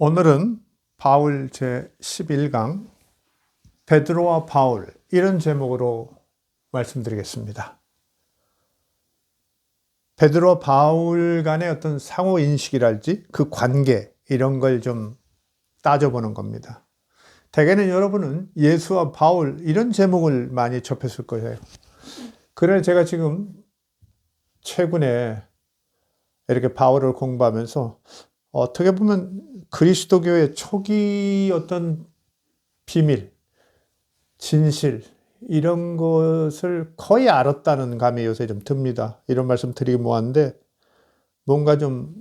오늘은 바울 제11강 베드로와 바울 이런 제목으로 말씀드리겠습니다. 베드로와 바울 간의 어떤 상호 인식이랄지 그 관계 이런 걸 좀 따져보는 겁니다. 대개는 여러분은 예수와 바울 이런 제목을 많이 접했을 거예요. 그래 제가 지금 최근에 이렇게 바울을 공부하면서 어떻게 보면 그리스도교의 초기 어떤 비밀, 진실 이런 것을 거의 알았다는 감이 요새 좀 듭니다. 이런 말씀 드리기 뭐한데 뭔가 좀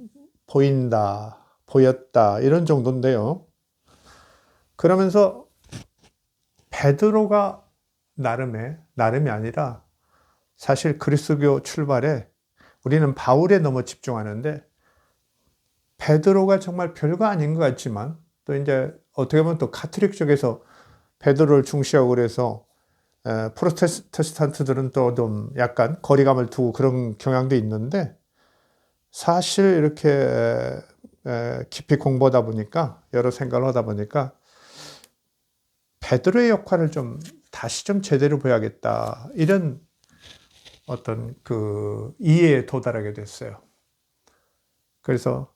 보인다, 보였다 이런 정도인데요. 그러면서 베드로가 나름이 아니라 사실 그리스도교 출발에 우리는 바울에 너무 집중하는데 베드로가 정말 별거 아닌 것 같지만 또 이제 어떻게 보면 또 카톨릭 쪽에서 베드로를 중시하고 그래서 프로테스탄트들은 또 좀 약간 거리감을 두고 그런 경향도 있는데 사실 이렇게 깊이 공부하다 보니까 여러 생각을 하다 보니까 베드로의 역할을 좀 다시 좀 제대로 보여야겠다 이런 어떤 그 이해에 도달하게 됐어요. 그래서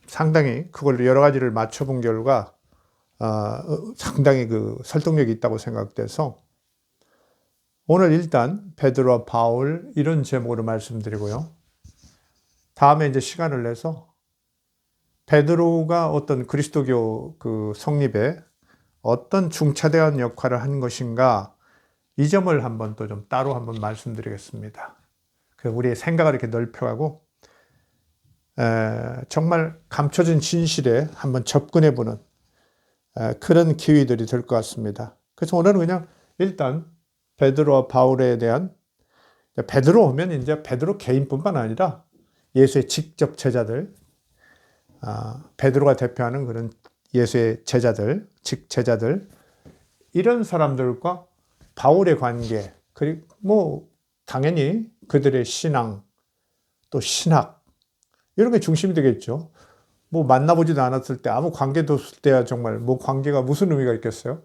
상당히 그걸 여러 가지를 맞춰본 결과 상당히 그 설득력이 있다고 생각돼서 오늘 일단 베드로와 바울 이런 제목으로 말씀드리고요. 다음에 이제 시간을 내서 베드로가 어떤 그리스도교 그 성립에 어떤 중차대한 역할을 한 것인가 이 점을 한번 또 좀 따로 한번 말씀드리겠습니다. 그래서 우리의 생각을 이렇게 넓혀가고 정말 감춰진 진실에 한번 접근해보는 그런 기회들이 될 것 같습니다. 그래서 오늘은 그냥 일단 베드로와 바울에 대한 베드로 오면 이제 베드로 개인뿐만 아니라 예수의 직접 제자들, 베드로가 대표하는 그런 예수의 제자들, 직제자들 이런 사람들과 바울의 관계 그리고 뭐 당연히 그들의 신앙 또 신학 이런 게 중심이 되겠죠. 뭐 만나보지도 않았을 때 아무 관계도 없을 때야 정말 뭐 관계가 무슨 의미가 있겠어요.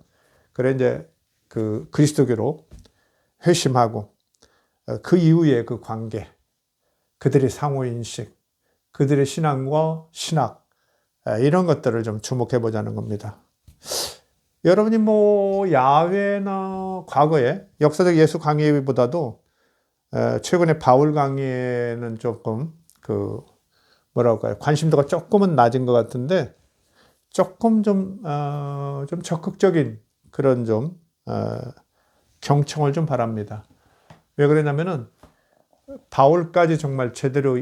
그래 이제 그 그리스도교로 회심하고 그 이후의 그 관계, 그들의 상호인식, 그들의 신앙과 신학 이런 것들을 좀 주목해 보자는 겁니다. 여러분이 뭐 야훼나 과거에 역사적 예수 강의보다도 최근에 바울 강의에는 조금 그 뭐랄까요 관심도가 조금은 낮은 것 같은데 조금 좀 적극적인 그런 좀 경청을 좀 바랍니다. 왜 그러냐면은 바울까지 정말 제대로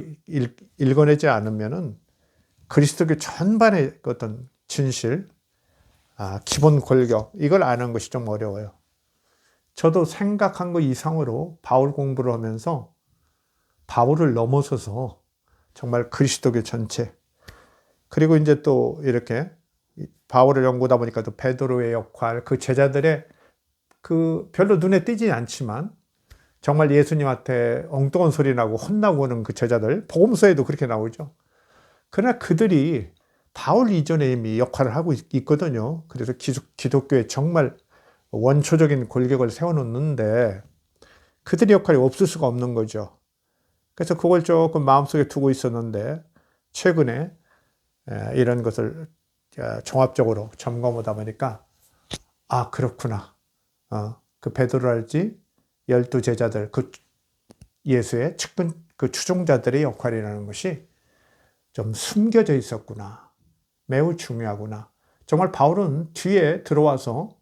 읽어내지 않으면은 그리스도교 전반의 어떤 진실, 기본 골격 이걸 아는 것이 좀 어려워요. 저도 생각한 것 이상으로 바울 공부를 하면서 바울을 넘어서서 정말 그리스도교 전체 그리고 이제 또 이렇게 바울을 연구하다 보니까 또 베드로의 역할, 그 제자들의 그 별로 눈에 띄지 않지만 정말 예수님한테 엉뚱한 소리 나고 혼나고 오는 그 제자들, 복음서에도 그렇게 나오죠. 그러나 그들이 바울 이전에 이미 역할을 하고 있거든요. 그래서 기독교에 정말 원초적인 골격을 세워놓는데 그들의 역할이 없을 수가 없는 거죠. 그래서 그걸 조금 마음속에 두고 있었는데 최근에 이런 것을 종합적으로 점검하다 보니까 그렇구나. 그 베드로랄지 12제자들 그 예수의 측근 그 추종자들의 역할이라는 것이 좀 숨겨져 있었구나. 매우 중요하구나. 정말 바울은 뒤에 들어와서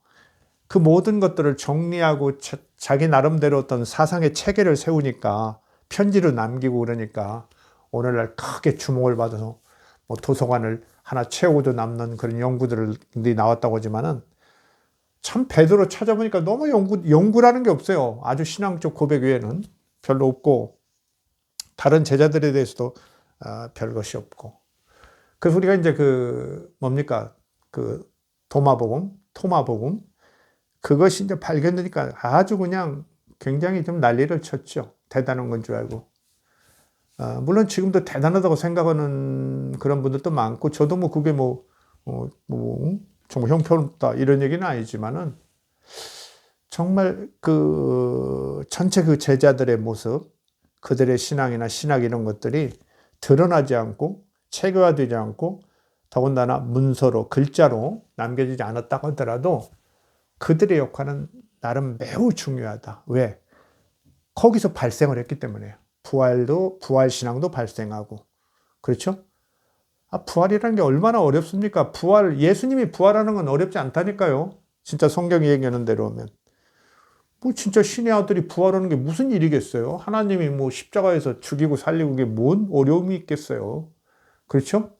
그 모든 것들을 정리하고 자기 나름대로 어떤 사상의 체계를 세우니까 편지로 남기고 그러니까 오늘날 크게 주목을 받아서 뭐 도서관을 하나 채우고도 남는 그런 연구들이 나왔다고 하지만은 참 베드로 찾아보니까 너무 연구라는 게 없어요. 아주 신앙적 고백 외에는 별로 없고 다른 제자들에 대해서도 별 것이 없고. 그래서 우리가 이제 그 뭡니까 그 토마복음 그것이 이제 발견되니까 아주 그냥 굉장히 좀 난리를 쳤죠. 대단한 건 줄 알고. 물론 지금도 대단하다고 생각하는 그런 분들도 많고 저도 뭐 그게 뭐 정말 형편없다 이런 얘기는 아니지만은 정말 전체 제자들의 모습, 그들의 신앙이나 신학 이런 것들이 드러나지 않고 체계화되지 않고 더군다나 문서로 글자로 남겨지지 않았다고 하더라도 그들의 역할은 나름 매우 중요하다. 왜? 거기서 발생을 했기 때문에요. 부활 신앙도 발생하고. 그렇죠? 부활이라는 게 얼마나 어렵습니까? 예수님이 부활하는 건 어렵지 않다니까요. 진짜 성경이 얘기하는 대로 하면. 진짜 신의 아들이 부활하는 게 무슨 일이겠어요? 하나님이 십자가에서 죽이고 살리고 그게 뭔 어려움이 있겠어요? 그렇죠?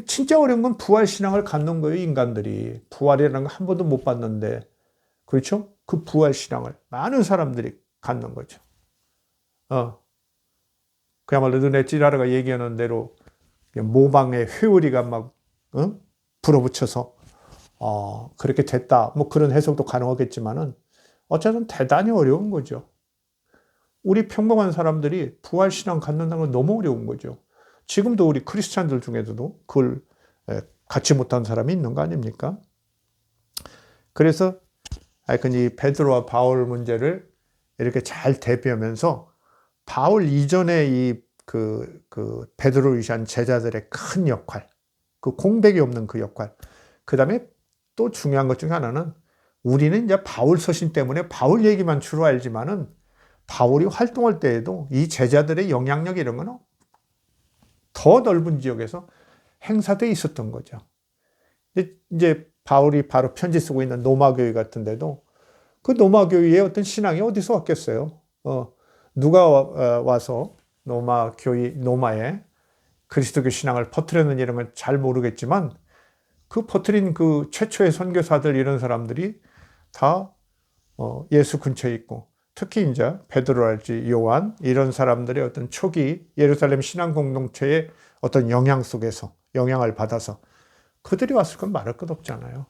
진짜 어려운 건 부활 신앙을 갖는 거예요, 인간들이. 부활이라는 거 한 번도 못 봤는데. 그렇죠? 그 부활 신앙을 많은 사람들이 갖는 거죠. 그야말로 눈에 찌라르가 얘기하는 대로 모방의 회오리가 막 불어붙여서 그렇게 됐다. 그런 해석도 가능하겠지만은 어쨌든 대단히 어려운 거죠. 우리 평범한 사람들이 부활 신앙 갖는다는 건 너무 어려운 거죠. 지금도 우리 크리스찬들 중에서도 그걸 갖지 못한 사람이 있는 거 아닙니까? 그래서 이 베드로와 바울 문제를 이렇게 잘 대비하면서 바울 이전에 베드로를 위한 제자들의 큰 역할, 공백이 없는 그 역할, 그 다음에 또 중요한 것 중에 하나는 우리는 이제 바울 서신 때문에 바울 얘기만 주로 알지만은 바울이 활동할 때에도 이 제자들의 영향력 이런 거는 더 넓은 지역에서 행사되어 있었던 거죠. 이제 바울이 바로 편지 쓰고 있는 노마 교회 같은 데도 그 노마 교회의 어떤 신앙이 어디서 왔겠어요? 누가 와서 노마에 그리스도교 신앙을 퍼뜨렸는 이런 건 잘 모르겠지만 퍼뜨린 최초의 선교사들 이런 사람들이 다 예수 근처에 있고 특히 이제 베드로랄지 요한 이런 사람들의 어떤 초기 예루살렘 신앙 공동체의 어떤 영향 속에서 영향을 받아서 그들이 왔을 건 말할 것 없잖아요.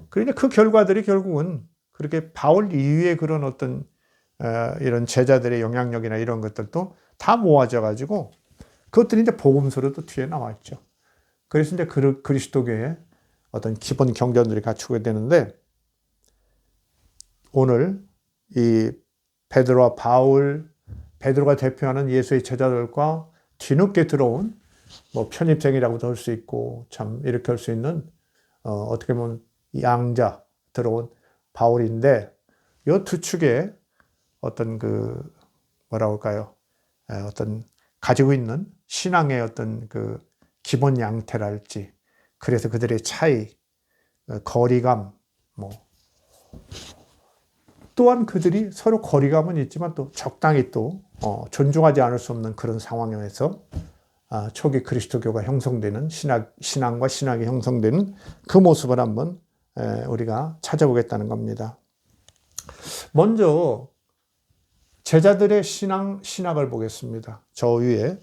그런데 그 결과들이 결국은 그렇게 바울 이후에 그런 어떤 이런 제자들의 영향력이나 이런 것들도 다 모아져 가지고 그것들이 이제 복음서로도 뒤에 나와 있죠. 그래서 이제 그리스도교의 어떤 기본 경전들이 갖추게 되는데 오늘 이 베드로와 바울, 베드로가 대표하는 예수의 제자들과 뒤늦게 들어온 편입생이라고도 할 수 있고 참 이렇게 할 수 있는 어떻게 보면 양자 들어온 바울인데 이 두 축의 어떤 뭐라고 할까요? 어떤 가지고 있는 신앙의 어떤 기본 양태랄지 그래서 그들의 차이, 거리감 또한 그들이 서로 거리감은 있지만 또 적당히 또 존중하지 않을 수 없는 그런 상황에서 초기 그리스도교가 형성되는 신앙과 신학이 형성되는 그 모습을 한번 우리가 찾아보겠다는 겁니다. 먼저 제자들의 신학을 보겠습니다. 저 위에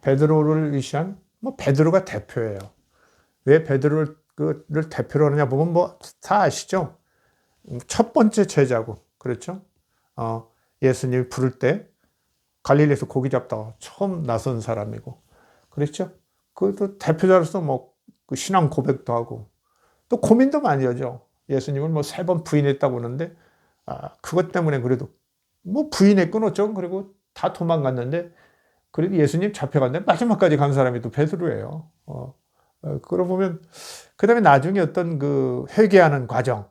베드로를 위시한 베드로가 대표예요. 왜 베드로를 대표로 하느냐 보면 다 아시죠? 첫 번째 제자고 그렇죠? 예수님이 부를 때 갈릴리에서 고기 잡다가 처음 나선 사람이고 그렇죠? 또 대표자로서 신앙 고백도 하고 또 고민도 많이 하죠. 예수님을 3번 부인했다고 하는데 그것 때문에 그래도 부인했건 어쩌건 그리고 다 도망갔는데 그래도 예수님 잡혀갔는데 마지막까지 간 사람이 또 베드로예요. 그러고 보면 그 다음에 나중에 어떤 회개하는 과정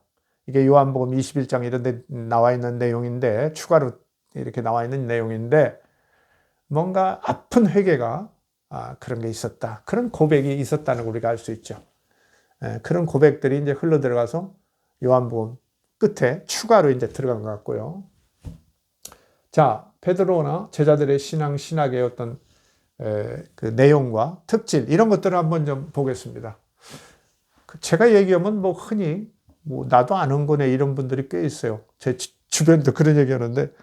이게 요한복음 21장 이런 데 나와 있는 내용인데 추가로 이렇게 나와 있는 내용인데 뭔가 아픈 회개가 그런 게 있었다. 그런 고백이 있었다는 걸 우리가 알 수 있죠. 그런 고백들이 이제 흘러 들어가서 요한복음 끝에 추가로 이제 들어간 것 같고요. 자, 베드로나 제자들의 신학의 어떤 그 내용과 특질 이런 것들을 한번 좀 보겠습니다. 제가 얘기하면 흔히 나도 아는 거네 이런 분들이 꽤 있어요. 제 주변도 그런 얘기하는데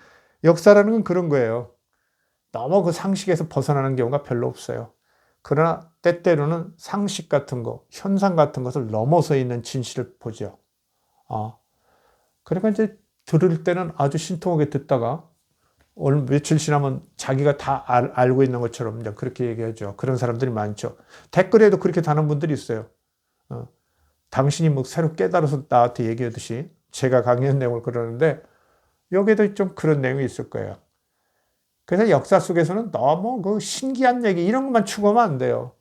역사라는 건 그런 거예요. 너무 그 상식에서 벗어나는 경우가 별로 없어요. 그러나 때때로는 상식 같은 거, 현상 같은 것을 넘어서 있는 진실을 보죠. 그러니까 이제 들을 때는 아주 신통하게 듣다가 며칠 지나면 자기가 다 알고 있는 것처럼 이제 그렇게 얘기하죠. 그런 사람들이 많죠. 댓글에도 그렇게 다는 분들이 있어요. 당신이 뭐 새로 깨달아서 나한테 얘기하듯이 제가 강의한 내용을 그러는데 여기에도 좀 그런 내용이 있을 거예요. 그래서 역사 속에서는 너무 그 신기한 얘기 이런 것만 추구하면 안 돼요.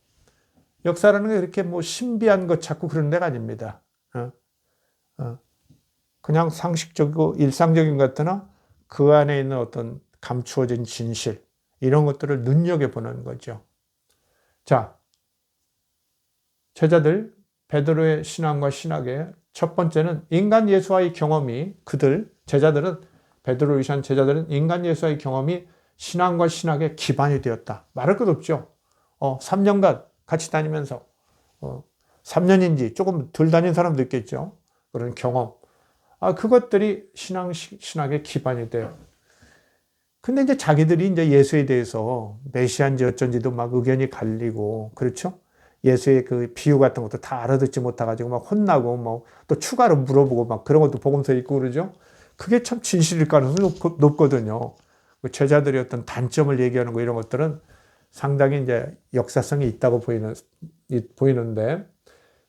역사라는 게 이렇게 뭐 신비한 것 찾고 그런 데가 아닙니다. 그냥 상식적이고 일상적인 것 같으나 그 안에 있는 어떤 감추어진 진실 이런 것들을 눈여겨보는 거죠. 자, 제자들 베드로의 신앙과 신학의 첫 번째는 인간 예수와의 경험이 제자들은 베드로를 위한 제자들은 인간 예수와의 경험이 신앙과 신학의 기반이 되었다. 말할 것 없죠. 3년간 같이 다니면서 3년인지 조금 덜 다닌 사람도 있겠죠. 그런 경험. 그것들이 신학의 기반이 돼요. 근데 이제 자기들이 이제 예수에 대해서 메시아인지 어쩐지도 막 의견이 갈리고, 그렇죠? 예수의 그 비유 같은 것도 다 알아듣지 못해가지고 막 혼나고, 뭐 또 추가로 물어보고 막 그런 것도 복음서에 있고 그러죠? 그게 참 진실일 가능성이 높거든요. 제자들의 어떤 단점을 얘기하는 거 이런 것들은 상당히 이제 역사성이 있다고 보이는데,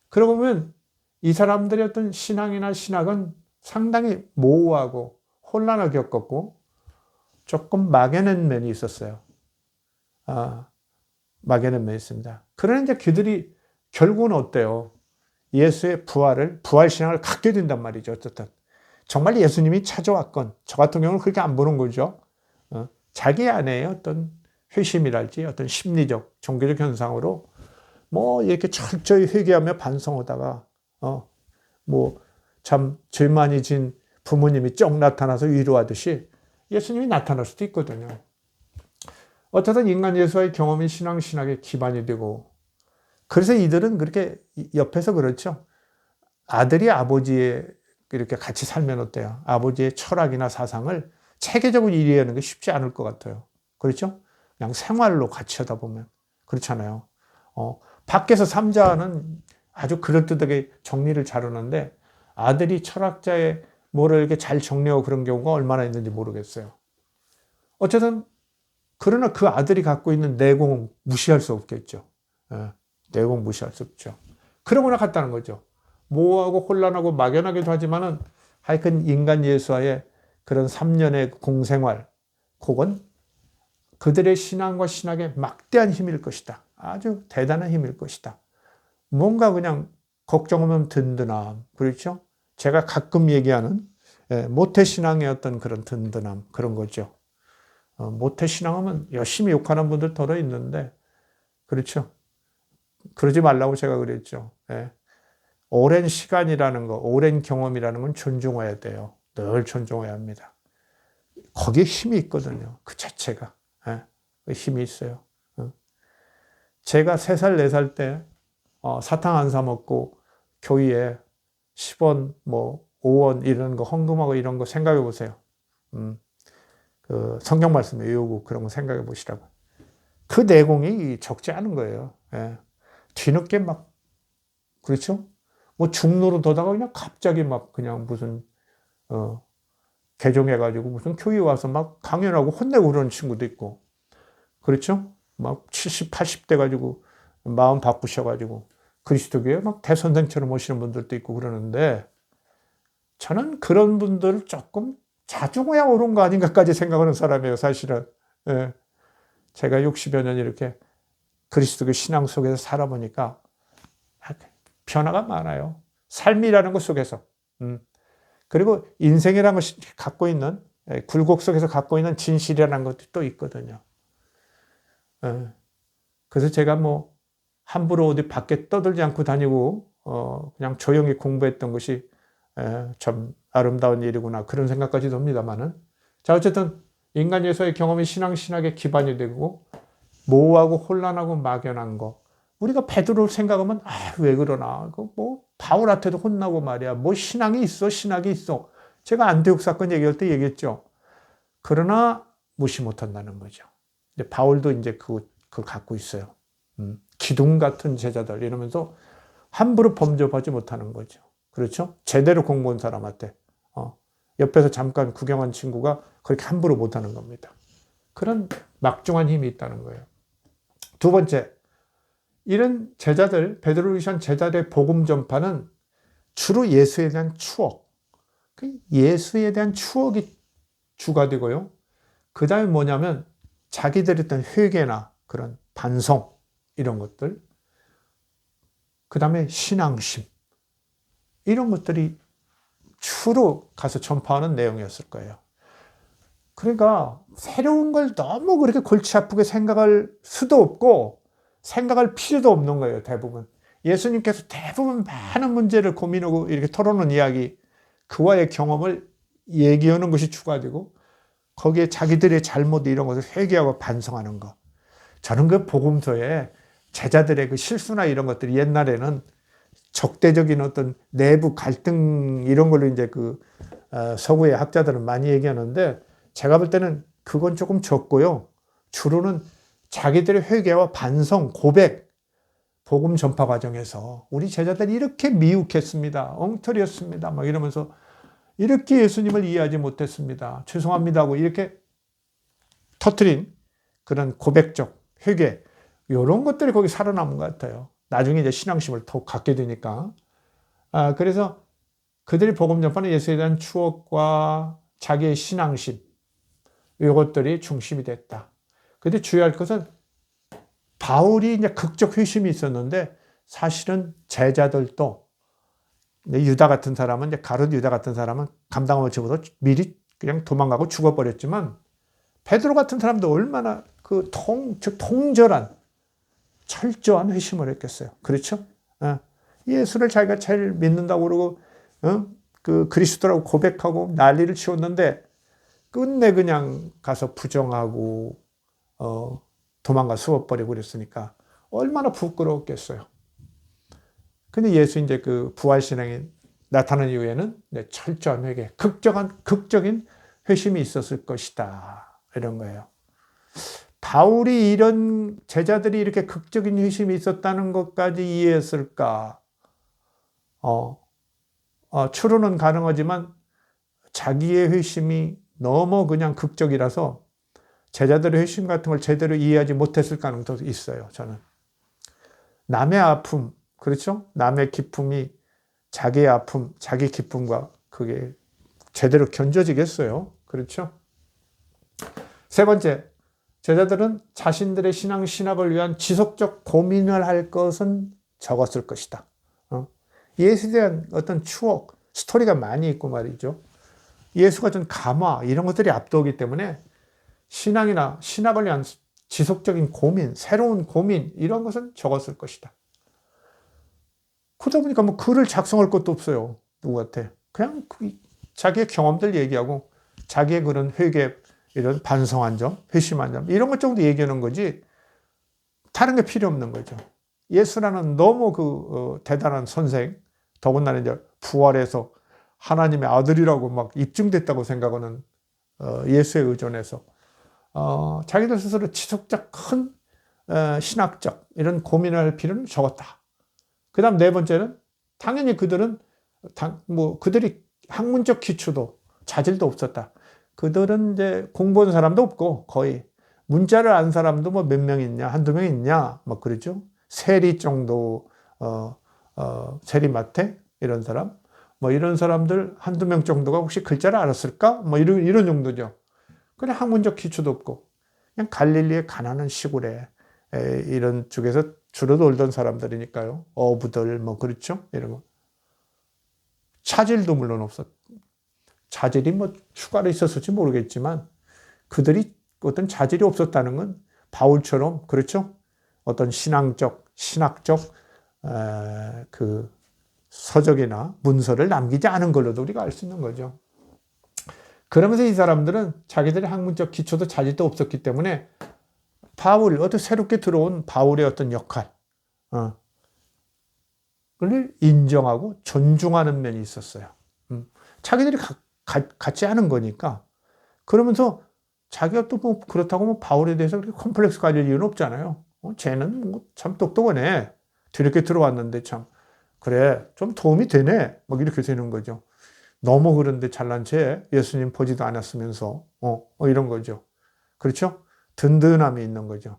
그러고 보면 이 사람들의 어떤 신앙이나 신학은 상당히 모호하고 혼란을 겪었고 조금 막연한 면이 있었어요. 막연한 면이 있습니다. 그러나 이제 그들이 결국은 어때요? 예수의 부활신앙을 갖게 된단 말이죠. 어쨌든. 정말 예수님이 찾아왔건, 저 같은 경우는 그렇게 안 보는 거죠. 자기 안에 어떤 회심이랄지 어떤 심리적, 종교적 현상으로 뭐 이렇게 철저히 회개하며 반성하다가, 뭐 참 죄 많이 진 부모님이 쩍 나타나서 위로하듯이 예수님이 나타날 수도 있거든요. 어쨌든 인간 예수와의 경험이 신앙의 기반이 되고, 그래서 이들은 그렇게 옆에서 그렇죠. 아들이 아버지의 이렇게 같이 살면 어때요? 아버지의 철학이나 사상을 체계적으로 이해하는 게 쉽지 않을 것 같아요. 그렇죠? 그냥 생활로 같이 하다 보면. 그렇잖아요. 밖에서 삼자는 아주 그럴듯하게 정리를 잘 하는데 아들이 철학자의 뭐를 이렇게 잘 정리하고 그런 경우가 얼마나 있는지 모르겠어요. 어쨌든 그러나 그 아들이 갖고 있는 내공은 무시할 수 없겠죠. 내공 무시할 수 없죠. 그러고나 갔다는 거죠. 모호하고 혼란하고 막연하기도 하지만은 하여튼 인간 예수와의 그런 3년의 공생활, 그건 그들의 신앙과 신학의 막대한 힘일 것이다. 아주 대단한 힘일 것이다. 뭔가 그냥 걱정하면 든든함. 그렇죠? 제가 가끔 얘기하는 모태신앙의 어떤 그런 든든함, 그런 거죠. 모태신앙하면 열심히 욕하는 분들 더러 있는데, 그렇죠? 그러지 말라고 제가 그랬죠. 오랜 시간이라는 거, 오랜 경험이라는 건 존중해야 돼요. 늘 존중해야 합니다. 거기에 힘이 있거든요. 그 자체가. 힘이 있어요. 제가 3살, 4살 때 사탕 안 사 먹고 교회에 10원, 뭐 5원 이런 거 헌금하고 이런 거 생각해 보세요. 그 성경 말씀 외우고 그런 거 생각해 보시라고. 그 내공이 적지 않은 거예요. 뒤늦게 막, 그렇죠? 뭐 중로로 더다가 그냥 갑자기 막 그냥 무슨, 개종해가지고 무슨 교회 와서 막 강연하고 혼내고 그러는 친구도 있고, 그렇죠? 막 70, 80대 가지고 마음 바꾸셔가지고 그리스도교에 막 대선생처럼 오시는 분들도 있고 그러는데 저는 그런 분들을 조금 자중해야 옳은 거 아닌가까지 생각하는 사람이에요, 사실은. 제가 60여 년 이렇게 그리스도교 신앙 속에서 살아보니까 변화가 많아요. 삶이라는 것 속에서. 그리고 인생이라는 것이 갖고 있는, 굴곡 속에서 갖고 있는 진실이라는 것도 또 있거든요. 그래서 제가 뭐 함부로 어디 밖에 떠들지 않고 다니고 그냥 조용히 공부했던 것이 참 아름다운 일이구나 그런 생각까지 듭니다만은, 자 어쨌든 인간 예수의 경험이 신학의 기반이 되고 모호하고 혼란하고 막연한 거, 우리가 베드로를 생각하면 왜 그러나, 뭐 바울한테도 혼나고 말이야, 뭐 신앙이 있어, 신학이 있어. 제가 안디옥 사건 얘기할 때 얘기했죠. 그러나 무시 못한다는 거죠. 이제 바울도 이제 그걸 갖고 있어요. 기둥 같은 제자들 이러면서 함부로 범접하지 못하는 거죠. 그렇죠? 제대로 공부한 사람한테 옆에서 잠깐 구경한 친구가 그렇게 함부로 못하는 겁니다. 그런 막중한 힘이 있다는 거예요. 두 번째, 이런 제자들, 베드로를 위한 제자들의 복음 전파는 주로 예수에 대한 추억, 예수에 대한 추억이 주가 되고요. 그 다음에 뭐냐면 자기들이 했던 회개나 그런 반성 이런 것들, 그 다음에 신앙심 이런 것들이 주로 가서 전파하는 내용이었을 거예요. 그러니까 새로운 걸 너무 그렇게 골치 아프게 생각할 수도 없고 생각할 필요도 없는 거예요. 대부분 예수님께서 대부분 많은 문제를 고민하고 이렇게 털어놓은 이야기, 그와의 경험을 얘기하는 것이 추가되고 거기에 자기들의 잘못 이런 것을 회개하고 반성하는 것. 저는 그 복음서에 제자들의 그 실수나 이런 것들이 옛날에는 적대적인 어떤 내부 갈등 이런 걸로 이제 서구의 학자들은 많이 얘기하는데, 제가 볼 때는 그건 조금 적고요. 주로는 자기들의 회개와 반성, 고백, 복음 전파 과정에서 우리 제자들이 이렇게 미혹했습니다. 엉터리였습니다. 막 이러면서 이렇게 예수님을 이해하지 못했습니다. 죄송합니다 하고 이렇게 터트린 그런 고백적 회개, 이런 것들이 거기 살아남은 것 같아요. 나중에 이제 신앙심을 더 갖게 되니까. 그래서 그들이 복음 전파는 예수에 대한 추억과 자기의 신앙심, 이것들이 중심이 됐다. 근데 주의할 것은 바울이 이제 극적 회심이 있었는데 사실은 제자들도 유다 같은 사람은 이제 가룟 유다 같은 사람은 감당을 집어서 미리 그냥 도망가고 죽어버렸지만 베드로 같은 사람도 얼마나 통절한 철저한 회심을 했겠어요. 그렇죠? 예수를 자기가 제일 믿는다고 그러고 그리스도라고 고백하고 난리를 치웠는데 끝내 그냥 가서 부정하고 도망가 숨어버리고 그랬으니까 얼마나 부끄러웠겠어요. 근데 예수 이제 그 부활신앙이 나타난 이후에는 철저한 회개, 극적인 회심이 있었을 것이다. 이런 거예요. 바울이 이런 제자들이 이렇게 극적인 회심이 있었다는 것까지 이해했을까? 추론은 가능하지만 자기의 회심이 너무 그냥 극적이라서 제자들의 회심 같은 걸 제대로 이해하지 못했을 가능성도 있어요. 저는. 남의 아픔, 그렇죠? 남의 기쁨이 자기의 아픔, 자기 기쁨과 그게 제대로 견뎌지겠어요. 그렇죠? 세 번째, 제자들은 자신들의 신학을 위한 지속적 고민을 할 것은 적었을 것이다. 예수에 대한 어떤 추억, 스토리가 많이 있고 말이죠. 예수가 준 감화, 이런 것들이 압도하기 때문에 신학을 위한 지속적인 고민, 새로운 고민, 이런 것은 적었을 것이다. 그러다 보니까 뭐 글을 작성할 것도 없어요. 누구한테. 그냥 자기의 경험들 얘기하고 자기의 그런 회개, 이런 반성한 점, 회심한 점, 이런 것 정도 얘기하는 거지 다른 게 필요 없는 거죠. 예수라는 너무 대단한 선생, 더군다나 이제 부활해서 하나님의 아들이라고 막 입증됐다고 생각하는 예수에 의존해서 자기들 스스로 지속적 큰 신학적 이런 고민을 할 필요는 적었다. 그 다음 네 번째는 당연히 그들이 학문적 기초도 자질도 없었다. 그들은 이제 공부한 사람도 없고 거의 문자를 안 사람도 뭐 몇 명 있냐, 한두 명 있냐, 뭐 그러죠. 세리 정도, 세리마태 이런 사람, 뭐 이런 사람들 한두 명 정도가 혹시 글자를 알았을까? 뭐 이런 정도죠. 그냥 학문적 기초도 없고 그냥 갈릴리의 가난한 시골에 이런 쪽에서 주로 놀던 사람들이니까요. 어부들 뭐 그렇죠. 이런 거. 차질도 물론 없었. 자질이 뭐 추가로 있었을지 모르겠지만 그들이 어떤 자질이 없었다는 건 바울처럼 그렇죠. 어떤 신학적 그 서적이나 문서를 남기지 않은 걸로도 우리가 알 수 있는 거죠. 그러면서 이 사람들은 자기들의 학문적 기초도 자질도 없었기 때문에 어떤 새롭게 들어온 바울의 어떤 역할을 인정하고 존중하는 면이 있었어요. 자기들이 같이 하는 거니까. 그러면서 자기가 또 뭐 그렇다고 뭐 바울에 대해서 그렇게 컴플렉스 가질 이유는 없잖아요. 쟤는 뭐 참 똑똑하네. 뒤늦게 들어왔는데 참 그래 좀 도움이 되네. 막 이렇게 되는 거죠. 너무 그런데 잘난 체 예수님 보지도 않았으면서 이런 거죠. 그렇죠? 든든함이 있는 거죠.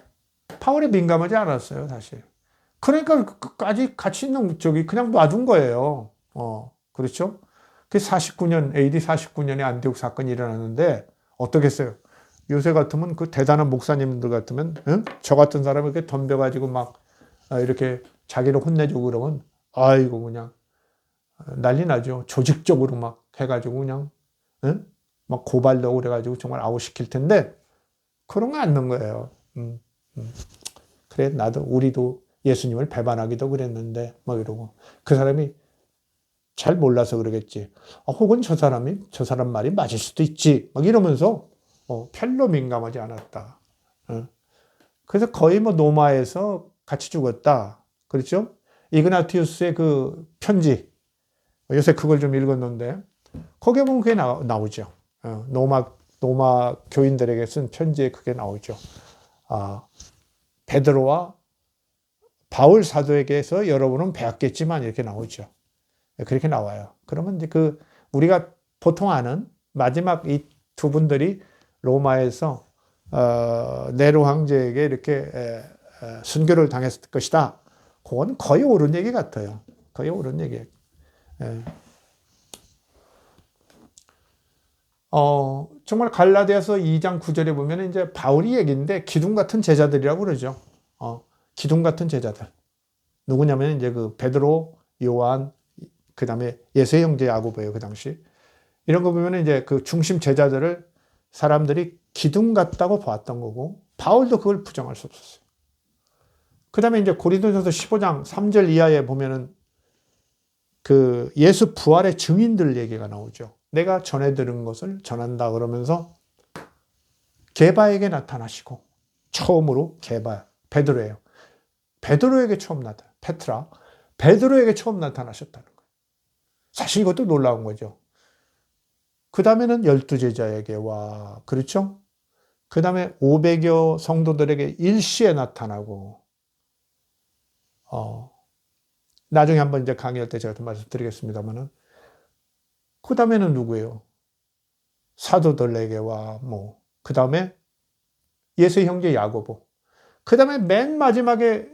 바울에 민감하지 않았어요, 사실. 그러니까 끝까지 같이 있는 저기 그냥 놔둔 거예요. 그렇죠? 그 49년, AD 49년에 안디옥 사건이 일어났는데 어떻게 했어요? 요새 같으면 그 대단한 목사님들 같으면, 응? 저 같은 사람이 이렇게 덤벼가지고 막 이렇게 자기를 혼내주고 그러면, 아이고, 그냥 난리 나죠. 조직적으로 막 해가지고 그냥, 응? 막 고발도 하고 그래가지고 정말 아웃시킬 텐데, 그런 거 안 넣은 거예요. 그래, 우리도 예수님을 배반하기도 그랬는데, 뭐 이러고. 그 사람이 잘 몰라서 그러겠지. 혹은 저 사람 말이 맞을 수도 있지. 막 이러면서, 별로 민감하지 않았다. 그래서 거의 뭐 노마에서 같이 죽었다. 그렇죠? 이그나티우스의 그 편지. 요새 그걸 좀 읽었는데, 거기에 보면 그게 나오죠. 노마 교인들에게 쓴 편지에 그게 나오죠. 베드로와 바울 사도에게서 여러분은 배웠겠지만 이렇게 나오죠. 그렇게 나와요. 그러면 이제 우리가 보통 아는 마지막 이 두 분들이 로마에서 네로 황제에게 이렇게 순교를 당했을 것이다. 그건 거의 옳은 얘기 같아요. 거의 옳은 얘기. 정말 갈라디아서 2장 9절에 보면 이제 바울이 얘기인데 기둥 같은 제자들이라고 그러죠. 기둥 같은 제자들. 누구냐면 이제 그 베드로, 요한, 그 다음에 예수의 형제 야고보예요, 그 당시. 이런 거 보면 이제 그 중심 제자들을 사람들이 기둥 같다고 봤던 거고, 바울도 그걸 부정할 수 없었어요. 그 다음에 이제 고린도전서 15장 3절 이하에 보면은 그 예수 부활의 증인들 얘기가 나오죠. 내가 전해 들은 것을 전한다 그러면서 게바에게 나타나시고, 처음으로 베드로예요. 베드로에게 처음 페트라, 베드로에게 처음 나타나셨다는 거예요. 사실 이것도 놀라운 거죠. 그 다음에는 12제자에게 와, 그렇죠? 그 다음에 500여 성도들에게 일시에 나타나고, 나중에 한번 이제 강의할 때 제가 좀 말씀드리겠습니다만은, 그 다음에는 누구예요? 사도들에게 와, 그 다음에 예수의 형제 야고보. 그 다음에 맨 마지막에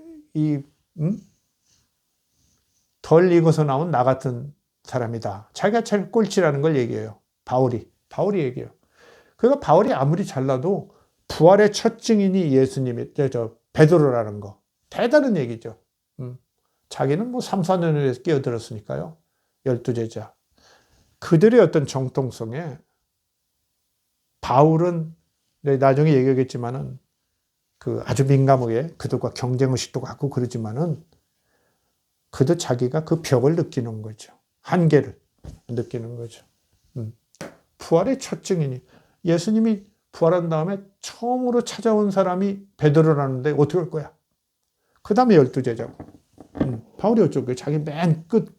덜 익어서 나온 나 같은 사람이다. 자기가 참 꼴찌라는 걸 얘기해요. 바울이 얘기해요. 그러니까 바울이 아무리 잘나도 부활의 첫 증인이 예수님이, 베드로라는 거. 대단한 얘기죠. 자기는 뭐 3, 4년을 끼어들었으니까요. 12제자. 그들의 어떤 정통성에 바울은 나중에 얘기하겠지만은 그 아주 민감하게 그들과 경쟁의식도 갖고 그러지만은 그도 자기가 그 벽을 느끼는 거죠. 한계를 느끼는 거죠. 부활의 첫 증인이 예수님이 부활한 다음에 처음으로 찾아온 사람이 베드로라는데 어떻게 할 거야? 그 다음에 12제자고. 바울이 어쩌고 자기 맨 끝.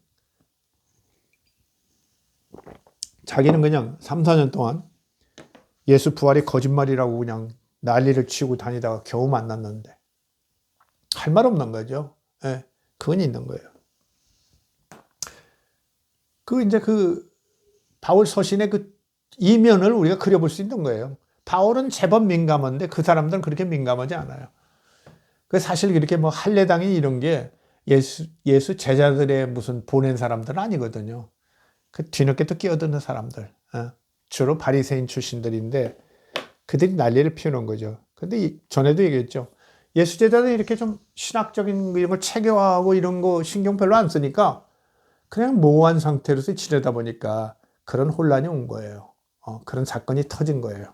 자기는 그냥 3, 4년 동안 예수 부활이 거짓말이라고 그냥 난리를 치고 다니다가 겨우 만났는데 할 말 없는 거죠. 예, 그건 있는 거예요. 이제 바울 서신의 그 이면을 우리가 그려볼 수 있는 거예요. 바울은 제법 민감한데 그 사람들은 그렇게 민감하지 않아요. 사실 이렇게 뭐 할례당이 이런 게 예수 제자들의 무슨 보낸 사람들은 아니거든요. 뒤늦게 또 끼어드는 사람들. 주로 바리새인 출신들인데 그들이 난리를 피우는 거죠. 근데 전에도 얘기했죠. 예수 제자들이 이렇게 좀 신학적인 이런 걸 체계화하고 이런 거 신경 별로 안 쓰니까 그냥 모호한 상태로서 지내다 보니까 그런 혼란이 온 거예요. 그런 사건이 터진 거예요.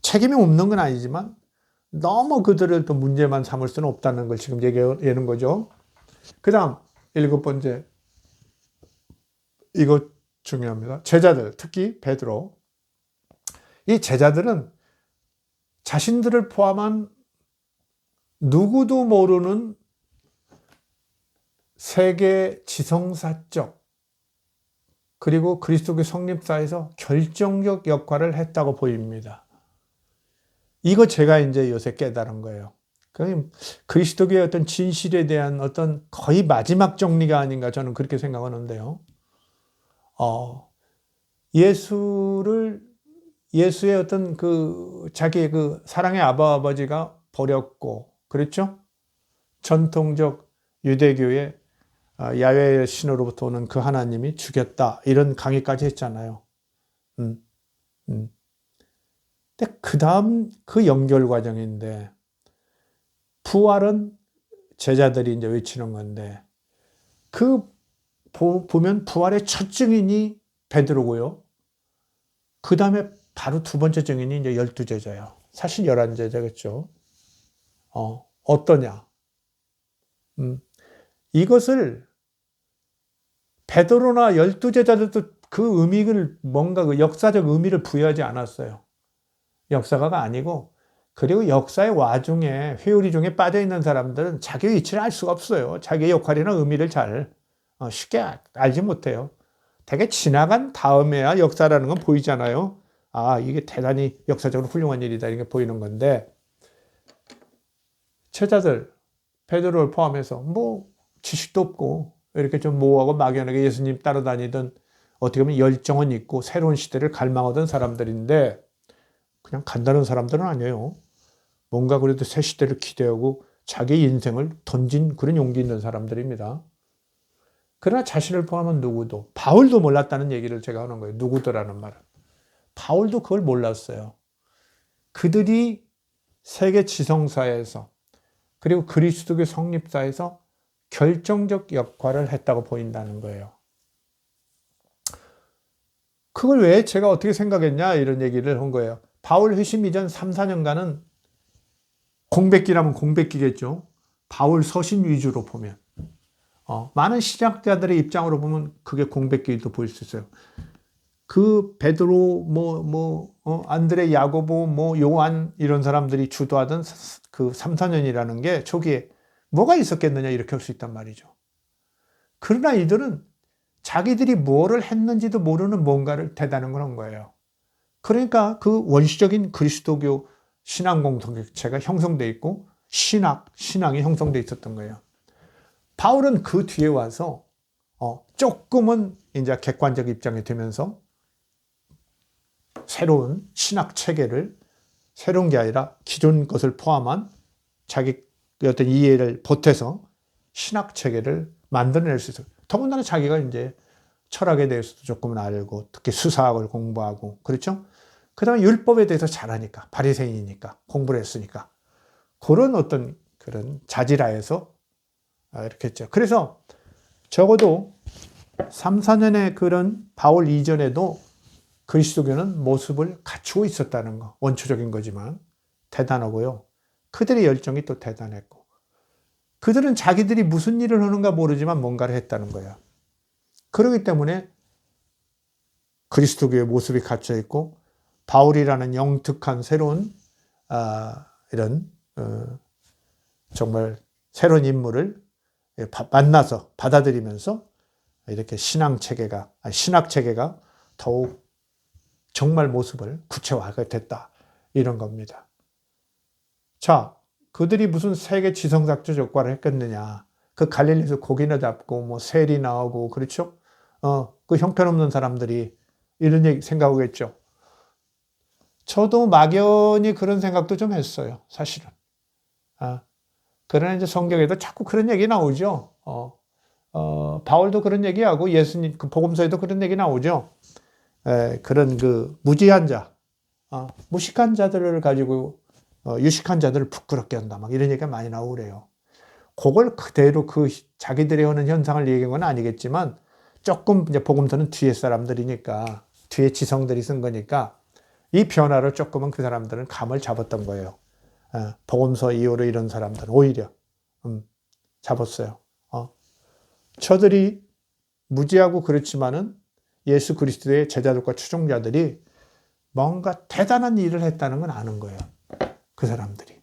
책임이 없는 건 아니지만 너무 그들을 또 문제만 삼을 수는 없다는 걸 지금 얘기하는 거죠. 그 다음 7번째, 이거 중요합니다. 제자들, 특히 베드로. 이 제자들은 자신들을 포함한 누구도 모르는 세계 지성사적 그리고 그리스도의 성립사에서 결정적 역할을 했다고 보입니다. 이거 제가 이제 요새 깨달은 거예요. 그리스도의 어떤 진실에 대한 어떤 거의 마지막 정리가 아닌가 저는 그렇게 생각하는데요. 예수의 어떤 자기의 사랑의 아버지가 버렸고, 그렇죠? 전통적 유대교의 야훼의 신으로부터 오는 그 하나님이 죽였다. 이런 강의까지 했잖아요. 음, 음. 근데 그 다음 그 연결 과정인데, 부활은 제자들이 이제 외치는 건데, 보면 부활의 첫 증인이 베드로고요. 그 다음에 바로 두 번째 증인이 이제 12제자예요. 사실 11제자겠죠. 어떠냐? 이것을 베드로나 12제자들도 그 의미를 뭔가 그 역사적 의미를 부여하지 않았어요. 역사가가 아니고, 그리고 역사의 와중에 회오리 중에 빠져 있는 사람들은 자기 위치를 알 수가 없어요. 자기의 역할이나 의미를 잘 쉽게 알지 못해요. 되게 지나간 다음에야 역사라는 건 보이잖아요. 이게 대단히 역사적으로 훌륭한 일이다, 이게 보이는 건데, 제자들, 베드로를 포함해서 뭐 지식도 없고 이렇게 좀 모호하고 막연하게 예수님 따라다니던, 어떻게 보면 열정은 있고 새로운 시대를 갈망하던 사람들인데, 그냥 간다는 사람들은 아니에요. 뭔가 그래도 새 시대를 기대하고 자기 인생을 던진 그런 용기 있는 사람들입니다. 그러나 자신을 포함한 누구도, 바울도 몰랐다는 얘기를 제가 하는 거예요. 누구더라는 말은. 바울도 그걸 몰랐어요. 그들이 세계 지성사에서, 그리고 그리스도교 성립사에서 결정적 역할을 했다고 보인다는 거예요. 그걸 왜 제가 어떻게 생각했냐, 이런 얘기를 한 거예요. 바울 회심 이전 3, 4년간은 공백기라면 공백기겠죠. 바울 서신 위주로 보면. 많은 신학자들의 입장으로 보면 그게 공백기도 보일 수 있어요. 그 베드로, 안드레, 야고보, 요한 이런 사람들이 주도하던 그 3, 4년이라는 게 초기에 뭐가 있었겠느냐, 이렇게 할 수 있단 말이죠. 그러나 이들은 자기들이 뭐를 했는지도 모르는 뭔가를 대단한 걸 한 거예요. 그러니까 그 원시적인 그리스도교 신앙 공동체가 형성돼 있고 신앙이 형성돼 있었던 거예요. 바울은 그 뒤에 와서 조금은 이제 객관적 입장이 되면서 새로운 신학 체계를, 새로운 게 아니라 기존 것을 포함한 자기 어떤 이해를 보태서 신학 체계를 만들어낼 수 있어요. 더군다나 자기가 이제 철학에 대해서도 조금은 알고, 특히 수사학을 공부하고, 그렇죠? 그 다음에 율법에 대해서 잘하니까, 바리새인이니까, 공부를 했으니까, 그런 어떤 그런 자질하에서 이렇게 했죠. 그래서 적어도 3, 4년의 그런 바울 이전에도 그리스도교는 모습을 갖추고 있었다는 거, 원초적인 거지만 대단하고요. 그들의 열정이 또 대단했고, 그들은 자기들이 무슨 일을 하는가 모르지만 뭔가를 했다는 거예요. 그렇기 때문에 그리스도교의 모습이 갖춰 있고, 바울이라는 영특한 새로운 이런 정말 새로운 인물을 만나서 받아들이면서 이렇게 신학 체계가 더욱 정말 모습을 구체화하게 됐다, 이런 겁니다. 자, 그들이 무슨 세계 지성학적 역할을 했겠느냐? 그 갈릴리에서 고기나 잡고 셀이 나오고, 그렇죠? 그 형편없는 사람들이 이런 얘기 생각하겠죠. 저도 막연히 그런 생각도 좀 했어요, 사실은. 그러나 이제 성경에도 자꾸 그런 얘기 나오죠. 바울도 그런 얘기하고, 예수님 그 복음서에도 그런 얘기 나오죠. 그런 그 무지한 자, 무식한 자들을 가지고 유식한 자들을 부끄럽게 한다, 막 이런 얘기가 많이 나오고 그래요. 그걸 그대로 그 자기들이 하는 현상을 얘기한 건 아니겠지만, 조금 이제 복음서는 뒤에 사람들이니까, 뒤에 지성들이 쓴 거니까 이 변화를 조금은 그 사람들은 감을 잡았던 거예요. 복음서 이후로 이런 사람들은 오히려 잡았어요. 저들이 무지하고 그렇지만은 예수 그리스도의 제자들과 추종자들이 뭔가 대단한 일을 했다는 건 아는 거예요. 그 사람들이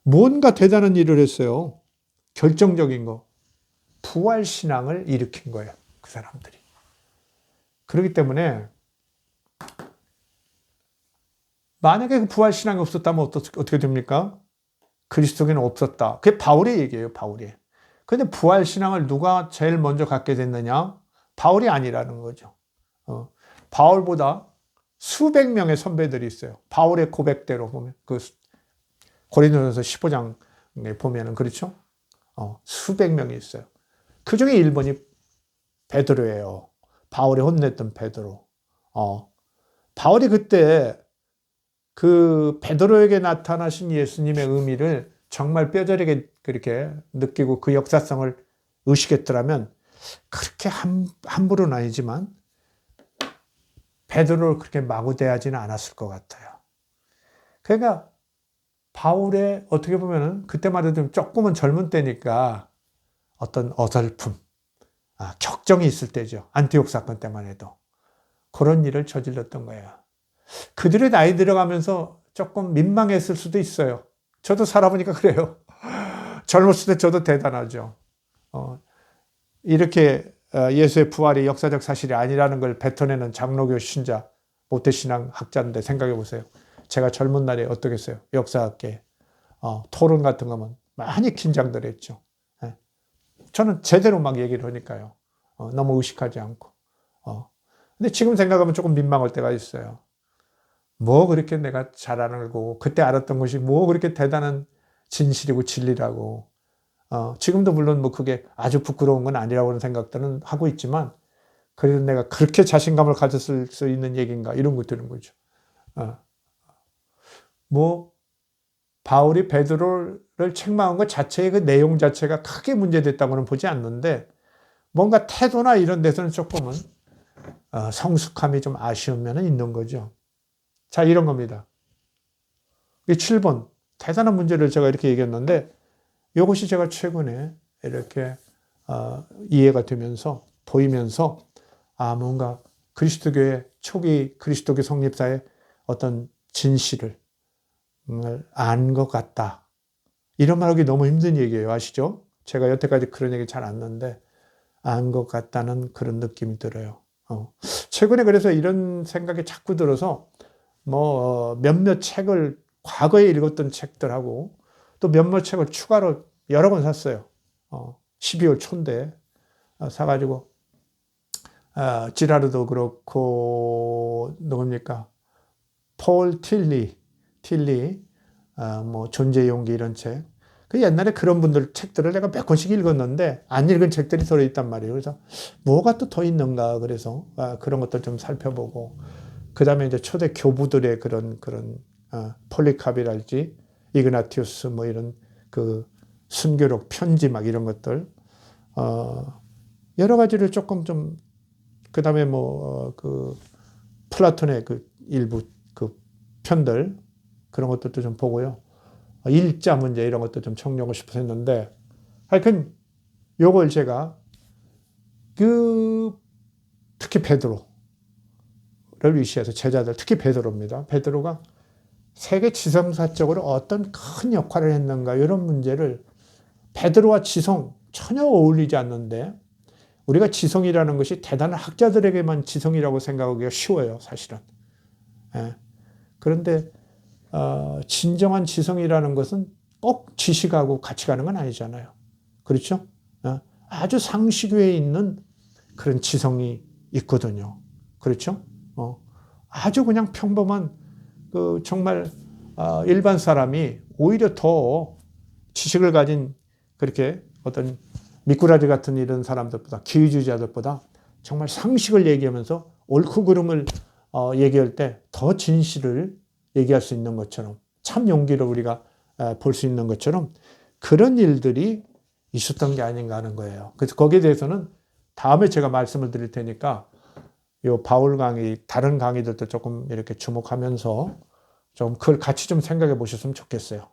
뭔가 대단한 일을 했어요. 결정적인 거, 부활신앙을 일으킨 거예요, 그 사람들이. 그렇기 때문에 만약에 그 부활신앙이 없었다면 어떻게 됩니까? 그리스도교는 없었다. 그게 바울의 얘기예요, 바울이. 그런데 부활신앙을 누가 제일 먼저 갖게 됐느냐? 바울이 아니라는 거죠. 바울보다 수백 명의 선배들이 있어요. 바울의 고백대로 보면 고린도전서 15장에 보면은 그렇죠? 수백 명이 있어요. 그 중에 1번이 베드로예요. 바울이 혼냈던 베드로. 바울이 그때 그 베드로에게 나타나신 예수님의 의미를 정말 뼈저리게 그렇게 느끼고 그 역사성을 의식했더라면 그렇게 함부로는 아니지만 베드로를 그렇게 마구 대하지는 않았을 것 같아요. 그러니까 바울의 어떻게 보면은 그때만 해도 조금은 젊은 때니까 어떤 어설픔, 격정이 있을 때죠. 안티옥 사건 때만 해도. 그런 일을 저질렀던 거예요. 그들의 나이 들어가면서 조금 민망했을 수도 있어요. 저도 살아보니까 그래요. 젊었을 때 저도 대단하죠. 이렇게 예수의 부활이 역사적 사실이 아니라는 걸 뱉어내는 장로교 신자, 모태신앙 학자인데 생각해 보세요. 제가 젊은 날에 어떻겠어요? 역사학계 토론 같은 거면 많이 긴장들 했죠. 저는 제대로 막 얘기를 하니까요. 너무 의식하지 않고. 근데 지금 생각하면 조금 민망할 때가 있어요. 뭐 그렇게 내가 잘 알고 그때 알았던 것이 뭐 그렇게 대단한 진실이고 진리라고. 지금도 물론 뭐 그게 아주 부끄러운 건 아니라고 하는 생각들은 하고 있지만 그래도 내가 그렇게 자신감을 가졌을 수 있는 얘기인가 이런 거 드는 거죠. 뭐 바울이 베드로를 책망한 것 자체의 그 내용 자체가 크게 문제됐다고는 보지 않는데 뭔가 태도나 이런 데서는 조금은 성숙함이 좀 아쉬운 면은 있는 거죠. 자, 이런 겁니다. 이 7번 대단한 문제를 제가 이렇게 얘기했는데 이것이 제가 최근에 이렇게 이해가 되면서 보이면서 뭔가 그리스도교의 초기 그리스도교 성립사의 어떤 진실을 안 것 같다. 이런 말하기 너무 힘든 얘기예요. 아시죠? 제가 여태까지 그런 얘기 잘 안 했는데 안 것 같다는 그런 느낌이 들어요. 최근에 그래서 이런 생각이 자꾸 들어서 뭐 몇몇 책을 과거에 읽었던 책들하고 또 몇몇 책을 추가로 여러 권 샀어요. 12월 초인데 사가지고 지라르도 그렇고 누굽니까? 폴 틸리 뭐 존재의 용기 이런 책. 그 옛날에 그런 분들 책들을 내가 몇 권씩 읽었는데 안 읽은 책들이 들어있단 말이에요. 그래서 뭐가 또 더 있는가 그래서 그런 것들 좀 살펴보고 그 다음에 이제 초대 교부들의 그런 폴리캅이랄지 이그나티우스 뭐 이런 그 순교록 편지 막 이런 것들 여러 가지를 조금 좀 그 다음에 뭐 그 플라톤의 그 일부 그 편들 그런 것들도 좀 보고요. 일자 문제 이런 것도 좀 청정하고 싶어서 했는데 하여튼 요걸 제가 특히 베드로를 위시해서 제자들 특히 베드로입니다. 베드로가 세계 지성사적으로 어떤 큰 역할을 했는가 이런 문제를 베드로와 지성 전혀 어울리지 않는데 우리가 지성이라는 것이 대단한 학자들에게만 지성이라고 생각하기가 쉬워요. 사실은. 그런데 진정한 지성이라는 것은 꼭 지식하고 같이 가는 건 아니잖아요. 그렇죠? 아주 상식 외에 있는 그런 지성이 있거든요. 그렇죠? 아주 그냥 평범한 정말 일반 사람이 오히려 더 지식을 가진 그렇게 어떤 미꾸라지 같은 이런 사람들보다 기회주의자들보다 정말 상식을 얘기하면서 옳고 그름을 얘기할 때 더 진실을 얘기할 수 있는 것처럼 참 용기를 우리가 볼 수 있는 것처럼 그런 일들이 있었던 게 아닌가 하는 거예요. 그래서 거기에 대해서는 다음에 제가 말씀을 드릴 테니까 요 바울 강의 다른 강의들도 조금 이렇게 주목하면서 좀 그걸 같이 좀 생각해 보셨으면 좋겠어요.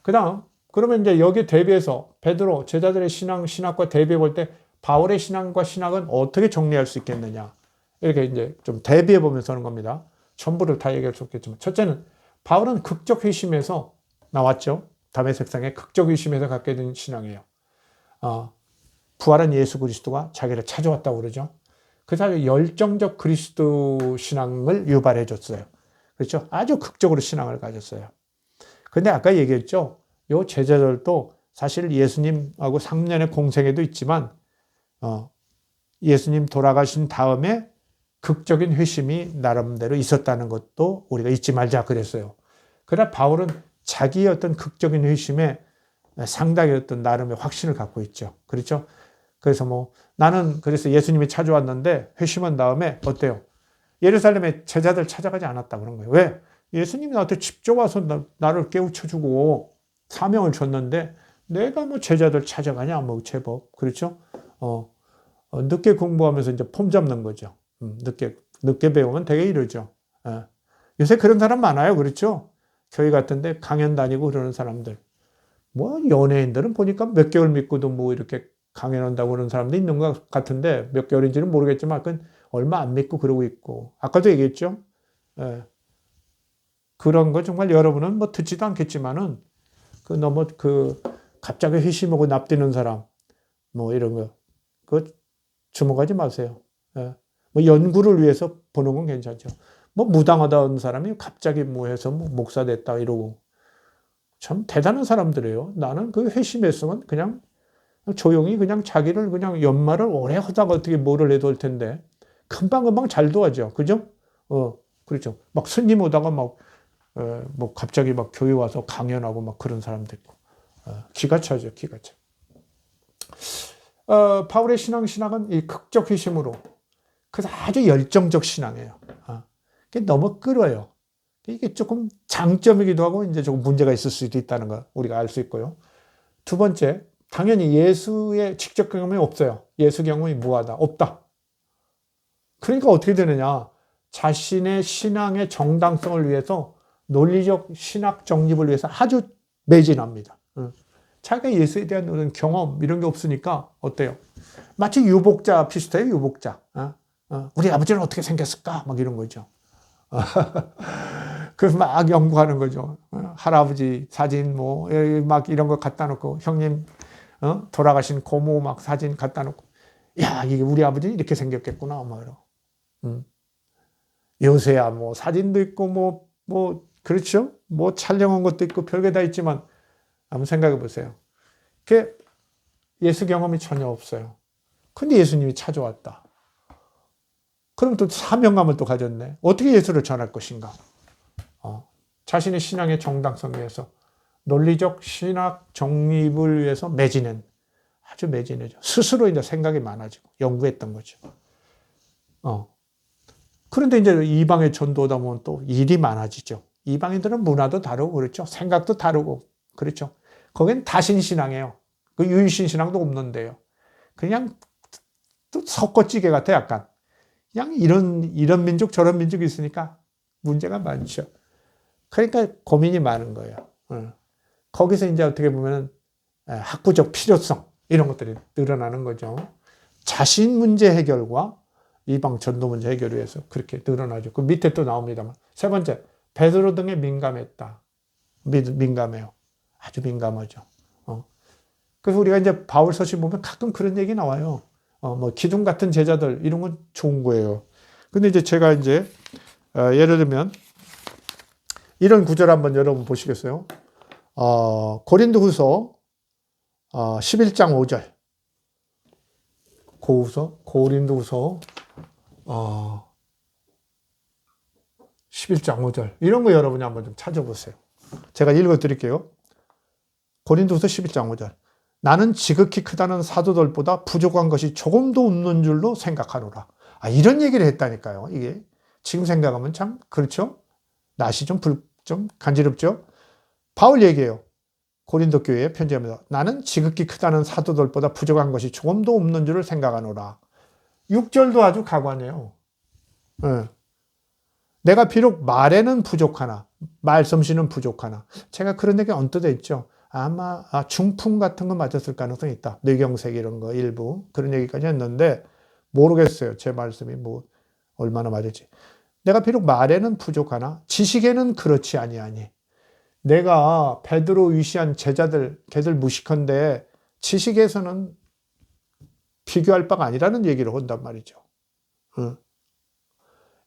그다음 그러면 이제 여기 대비해서 베드로 제자들의 신학과 대비해 볼 때 바울의 신앙과 신학은 어떻게 정리할 수 있겠느냐 이렇게 이제 좀 대비해 보면서 하는 겁니다. 전부를 다 얘기할 수 없겠지만 첫째는 바울은 극적 회심에서 나왔죠. 다메섹상에 극적 회심에서 갖게 된 신앙이에요. 부활한 예수 그리스도가 자기를 찾아왔다고 그러죠. 그래서 열정적 그리스도 신앙을 유발해 줬어요. 그렇죠? 아주 극적으로 신앙을 가졌어요. 근데 아까 얘기했죠. 요 제자들도 사실 예수님하고 3년의 공생애도 있지만 예수님 돌아가신 다음에 극적인 회심이 나름대로 있었다는 것도 우리가 잊지 말자 그랬어요. 그러나 바울은 자기의 어떤 극적인 회심에 상당히 어떤 나름의 확신을 갖고 있죠. 그렇죠? 그래서 뭐 나는 그래서 예수님이 찾아왔는데 회심한 다음에 어때요? 예루살렘에 제자들 찾아가지 않았다 그런 거예요. 왜? 예수님이 나한테 직접 와서 나를 깨우쳐주고 사명을 줬는데 내가 뭐 제자들 찾아가냐? 뭐 제법. 그렇죠? 늦게 공부하면서 이제 폼 잡는 거죠. 늦게 배우면 되게 이러죠. 예. 요새 그런 사람 많아요. 그렇죠? 교회 같은데 강연 다니고 그러는 사람들. 뭐 연예인들은 보니까 몇 개월 믿고도 뭐 이렇게 강연한다고 그러는 사람도 있는 것 같은데 몇 개월인지는 모르겠지만 그건 얼마 안 믿고 그러고 있고. 아까도 얘기했죠? 예. 그런 거 정말 여러분은 뭐 듣지도 않겠지만은 너무 갑자기 회심하고 납뛰는 사람 뭐 이런 거 그거 주목하지 마세요. 예. 뭐 연구를 위해서 보는 건 괜찮죠. 뭐 무당하다는 사람이 갑자기 뭐 해서 뭐 목사 됐다 이러고 참 대단한 사람들이에요. 나는 그 회심했으면 그냥 조용히 그냥 자기를 그냥 연말을 오래 하다가 어떻게 뭐를 해도 할 텐데 금방금방 잘 도와줘. 그죠? 그렇죠. 막 스님 오다가 뭐 갑자기 막 교회 와서 강연하고 막 그런 사람도 있고. 기가 차죠. 기가 차. 바울의 신앙은 이 극적 회심으로 그래서 아주 열정적 신앙이에요. 그게 너무 끌어요. 이게 조금 장점이기도 하고 이제 조금 문제가 있을 수도 있다는 거 우리가 알 수 있고요. 두 번째, 당연히 예수의 직접 경험이 없어요. 예수 경험이 무하다. 없다. 그러니까 어떻게 되느냐. 자신의 신앙의 정당성을 위해서 논리적 신학 정립을 위해서 아주 매진합니다. 자기가 예수에 대한 그런 경험 이런 게 없으니까 어때요? 마치 유복자 비슷해요. 유복자. 우리 아버지는 어떻게 생겼을까? 막 이런 거죠. 그래서 막 연구하는 거죠. 할아버지 사진 막 이런 거 갖다 놓고 형님 돌아가신 고모 막 사진 갖다 놓고 야 이게 우리 아버지는 이렇게 생겼겠구나 막 이러. 요새야 뭐 사진도 있고 그렇죠? 뭐 촬영한 것도 있고 별게 다 있지만 한번 생각해 보세요. 그 예수 경험이 전혀 없어요. 근데 예수님이 찾아왔다. 그럼 또 사명감을 또 가졌네. 어떻게 예수를 전할 것인가? 자신의 신앙의 정당성 위해서 논리적 신학 정립을 위해서 매진한 아주 매진해져. 스스로 이제 생각이 많아지고 연구했던 거죠. 그런데 이제 이방의 전도다 보면 또 일이 많아지죠. 이방인들은 문화도 다르고 그렇죠. 생각도 다르고 그렇죠. 거긴 다신신앙이에요. 그 유일신신앙도 없는데요. 그냥 또 섞어찌개 같아 약간. 그냥 이런 민족 저런 민족이 있으니까 문제가 많죠. 그러니까 고민이 많은 거예요. 거기서 이제 어떻게 보면 학구적 필요성 이런 것들이 늘어나는 거죠. 자신 문제 해결과 이방 전도 문제 해결을 위해서 그렇게 늘어나죠. 그 밑에 또 나옵니다만. 세 번째, 베드로 등에 민감했다. 민감해요. 아주 민감하죠. 그래서 우리가 이제 바울 서신 보면 가끔 그런 얘기 나와요. 뭐 기둥 같은 제자들 이런 건 좋은 거예요. 근데 이제 제가 이제 예를 들면 이런 구절 한번 여러분 보시겠어요? 고린도후서 11장 5절. 고린도후서 11장 5절. 이런 거 여러분이 한번 좀 찾아보세요. 제가 읽어 드릴게요. 고린도후서 11장 5절. 나는 지극히 크다는 사도들보다 부족한 것이 조금도 없는 줄로 생각하노라. 이런 얘기를 했다니까요. 이게 지금 생각하면 참 그렇죠? 낯이 좀 간지럽죠? 바울 얘기해요. 고린도 교회에 편지합니다. 나는 지극히 크다는 사도들보다 부족한 것이 조금도 없는 줄을 생각하노라. 6절도 아주 가관해요. 내가 비록 말에는 부족하나 말솜씨는 부족하나 제가 그런 얘기 언뜻 했죠. 아마 중풍 같은 거 맞았을 가능성이 있다. 뇌경색 이런 거 일부 그런 얘기까지 했는데 모르겠어요. 제 말씀이 뭐 얼마나 맞을지. 내가 비록 말에는 부족하나 지식에는 그렇지 아니하니. 내가 베드로 위시한 제자들 걔들 무식한데 지식에서는 비교할 바가 아니라는 얘기를 한단 말이죠.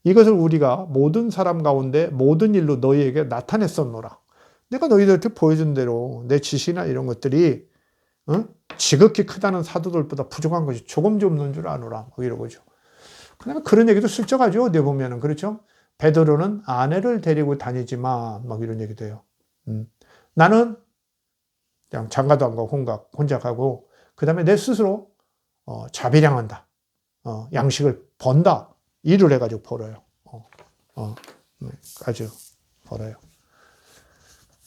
이것을 우리가 모든 사람 가운데 모든 일로 너희에게 나타냈었노라. 내가 너희들한테 보여준 대로 내 지식이나 이런 것들이 지극히 크다는 사도들보다 부족한 것이 조금 좀 없는 줄 아노라. 뭐 이러고죠. 그다음에 그런 얘기도 슬쩍 하죠. 어디 보면은 그렇죠. 베드로는 아내를 데리고 다니지 마. 막 이런 얘기도 해요. 나는 그냥 장가도 안 가고 혼자 가고, 그 다음에 내 스스로 자비량한다. 양식을 번다. 일을 해가지고 벌어요. 아주 벌어요.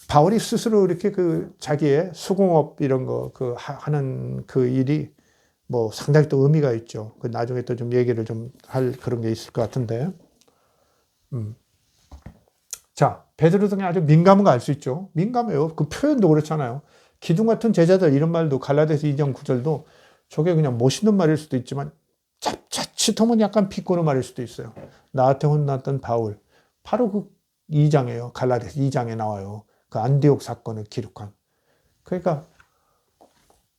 바울이 스스로 이렇게 그 자기의 수공업 이런 거 하는 그 일이 뭐 상당히 또 의미가 있죠. 그 나중에 또 좀 얘기를 좀 할 그런 게 있을 것 같은데. 자, 베드로 등에 아주 민감한 거 알 수 있죠. 민감해요. 그 표현도 그렇잖아요. 기둥 같은 제자들 이런 말도 갈라디아서 2장 9절도 저게 그냥 멋있는 말일 수도 있지만 자칫하면 약간 비꼬는 말일 수도 있어요. 나한테 혼났던 바울. 바로 그 2장이에요. 갈라디아서 2장에 나와요. 그 안디옥 사건을 기록한. 그러니까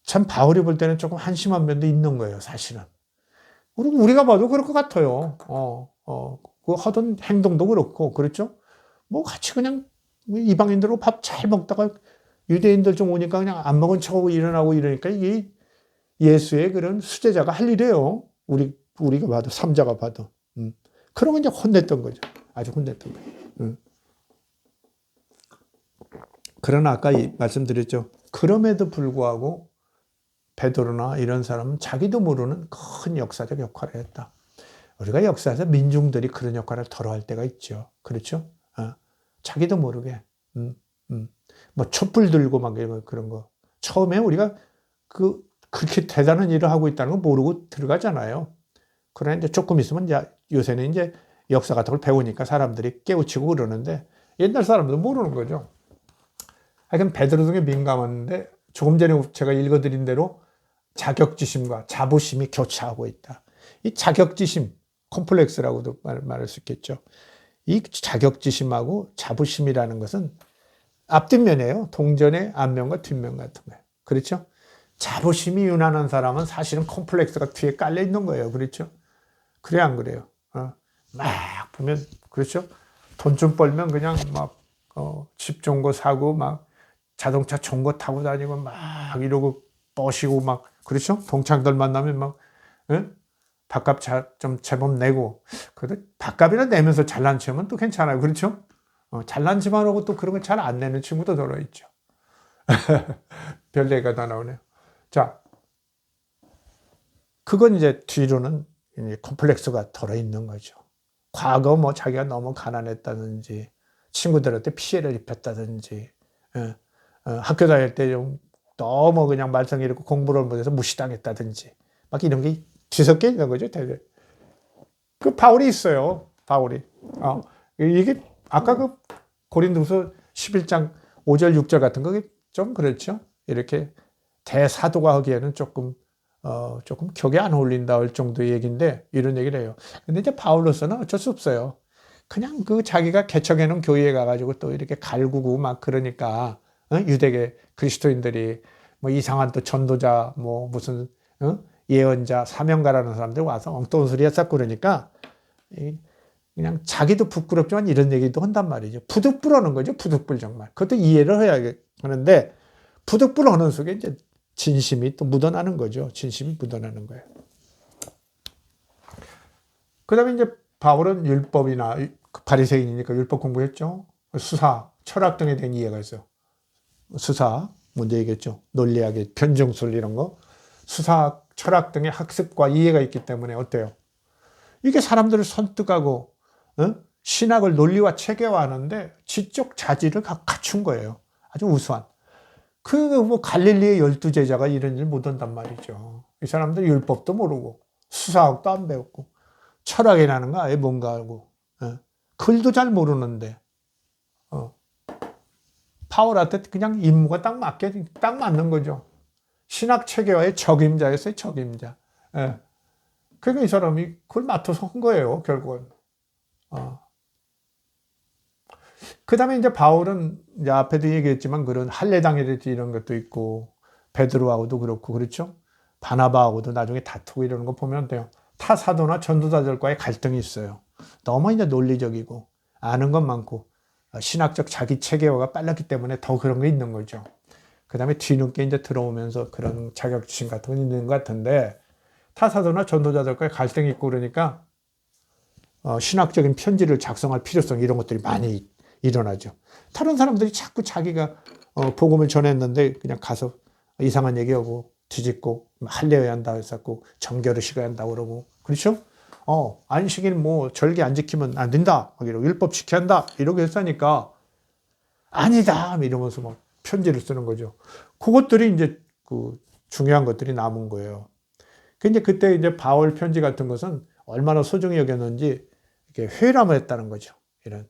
참 바울이 볼 때는 조금 한심한 면도 있는 거예요, 사실은. 우리가 봐도 그럴 것 같아요. 그 하던 행동도 그렇고, 그렇죠? 뭐 같이 그냥 이방인들하고 밥 잘 먹다가 유대인들 좀 오니까 그냥 안 먹은 척하고 일어나고 이러니까 이게 예수의 그런 수제자가 할 일이에요. 우리가 봐도, 삼자가 봐도. 그러면 이제 혼냈던 거죠. 아주 혼냈던 거예요. 그러나 아까 말씀드렸죠. 그럼에도 불구하고 베드로나 이런 사람은 자기도 모르는 큰 역사적 역할을 했다. 우리가 역사에서 민중들이 그런 역할을 덜어 할 때가 있죠. 그렇죠? 자기도 모르게. 뭐 촛불 들고 막 이런 그런 거. 처음에 우리가 그렇게 대단한 일을 하고 있다는 거 모르고 들어가잖아요. 그러나 이제 조금 있으면 이제 요새는 이제 역사 같은 걸 배우니까 사람들이 깨우치고 그러는데 옛날 사람들은 모르는 거죠. 하여간 베드로 등에 민감한데 조금 전에 제가 읽어드린 대로 자격지심과 자부심이 교차하고 있다. 이 자격지심, 콤플렉스라고도 말할 수 있겠죠. 이 자격지심하고 자부심이라는 것은 앞뒷면이에요. 동전의 앞면과 뒷면 같은 거예요. 그렇죠? 자부심이 유난한 사람은 사실은 콤플렉스가 뒤에 깔려 있는 거예요. 그렇죠? 그래 안 그래요? 막 보면 그렇죠? 돈 좀 벌면 그냥 막 집 좋은 거 사고 막 자동차 좋은 거 타고 다니고 막 이러고 뻐시고 막 그렇죠? 동창들 만나면 막 밥값 좀 제법 내고 그래도 밥값이나 내면서 잘난 척하면 또 괜찮아요. 그렇죠? 잘난 척만 하고 또 그런 거 잘 안 내는 친구도 들어있죠. 별 얘기가 다 나오네요. 자, 그건 이제 뒤로는 콤플렉스가 들어있는 거죠. 과거 뭐 자기가 너무 가난했다든지 친구들한테 피해를 입혔다든지 학교 다닐 때 좀 너무 그냥 말썽이 있고 공부를 못해서 무시당했다든지 막 이런 게 뒤섞여 있는 거죠. 되게. 그 바울이 있어요. 바울이. 이게 아까 그 고린도서 11장 5절 6절 같은 거 좀 그렇죠. 이렇게 대사도가 하기에는 조금 격이 안 어울린다 할 정도의 얘기인데 이런 얘기를 해요. 근데 이제 바울로서는 어쩔 수 없어요. 그냥 그 자기가 개척해놓은 교회에 가가지고 또 이렇게 갈구고 막 그러니까 유대계 그리스도인들이 뭐 이상한 또 전도자 뭐 무슨 예언자 사명가라는 사람들 와서 엉뚱한 소리 했었고 그러니까 그냥 자기도 부끄럽지만 이런 얘기도 한단 말이죠. 부득불 하는 거죠. 부득불 정말. 그것도 이해를 해야 하는데 부득불 하는 속에 이제 진심이 또 묻어나는 거죠. 진심이 묻어나는 거예요. 그 다음에 이제 바울은 율법이나 바리새인이니까 율법 공부했죠. 수사, 철학 등에 대한 이해가 있어요. 수사, 먼저 얘기했죠. 논리학의 변증술 이런 거. 수사, 철학 등의 학습과 이해가 있기 때문에 어때요? 이게 사람들을 설득하고 신학을 논리와 체계화하는데 지적 자질을 갖춘 거예요. 아주 우수한. 뭐 갈릴리의 12제자가 이런 일 못한단 말이죠. 이 사람들 율법도 모르고 수사학도 안 배웠고 철학이라는 거 아예 뭔가 알고 글도 잘 모르는데 바울한테 그냥 임무가 딱 맞는 거죠. 신학 체계화의 적임자였어요. 적임자. 그러니까 이 사람이 그걸 맡아서 한 거예요. 결국은. 그 다음에 이제 바울은 이제 앞에도 얘기했지만 그런 할례당이랄지 이런 것도 있고 베드로하고도 그렇고 그렇죠. 바나바하고도 나중에 다투고 이러는 거 보면 돼요. 타 사도나 전도자들과의 갈등이 있어요. 너무 이제 논리적이고 아는 것 많고 신학적 자기 체계화가 빨랐기 때문에 더 그런 게 있는 거죠. 그 다음에 뒤늦게 이제 들어오면서 그런 자격지심 같은 건 있는 것 같은데 타 사도나 전도자들과의 갈등이 있고 그러니까 신학적인 편지를 작성할 필요성 이런 것들이 많이 일어나죠. 다른 사람들이 자꾸 자기가 복음을 전했는데 그냥 가서 이상한 얘기하고 뒤집고 할례해야 한다 했었고 정결을 식어야 한다고 그러고 그렇죠? 안식일 뭐 절기 안 지키면 안 된다 막 이러고 율법 지켜야 한다 이러고 했으니까 아니다 이러면서 막 편지를 쓰는 거죠. 그것들이 이제 그 중요한 것들이 남은 거예요. 근데 그때 이제 바울 편지 같은 것은 얼마나 소중히 여겼는지 이렇게 회람을 했다는 거죠. 이런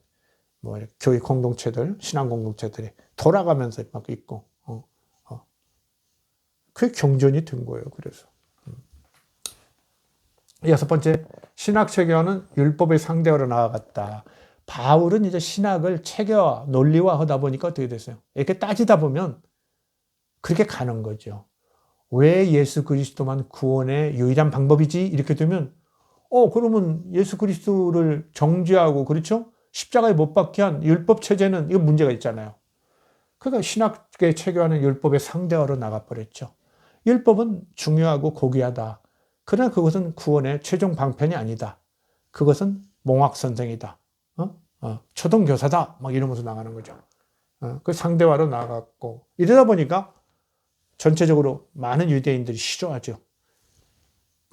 뭐 교회 공동체들, 신앙 공동체들이 돌아가면서 막 있고, 그게 경전이 된 거예요. 그래서 여섯 번째, 신학 체계화는 율법의 상대화로 나아갔다. 바울은 이제 신학을 체계화, 논리화하다 보니까 어떻게 됐어요? 이렇게 따지다 보면 그렇게 가는 거죠. 왜 예수 그리스도만 구원의 유일한 방법이지? 이렇게 되면 그러면 예수 그리스도를 정죄하고 그렇죠? 십자가에 못 박게 한 율법 체제는 이거 문제가 있잖아요. 그러니까 신학의 체계화는 율법의 상대화로 나가버렸죠. 율법은 중요하고 고귀하다. 그러나 그것은 구원의 최종 방편이 아니다. 그것은 몽학 선생이다. 초등교사다. 막 이러면서 나가는 거죠. 그 상대화로 나갔고 이러다 보니까 전체적으로 많은 유대인들이 싫어하죠.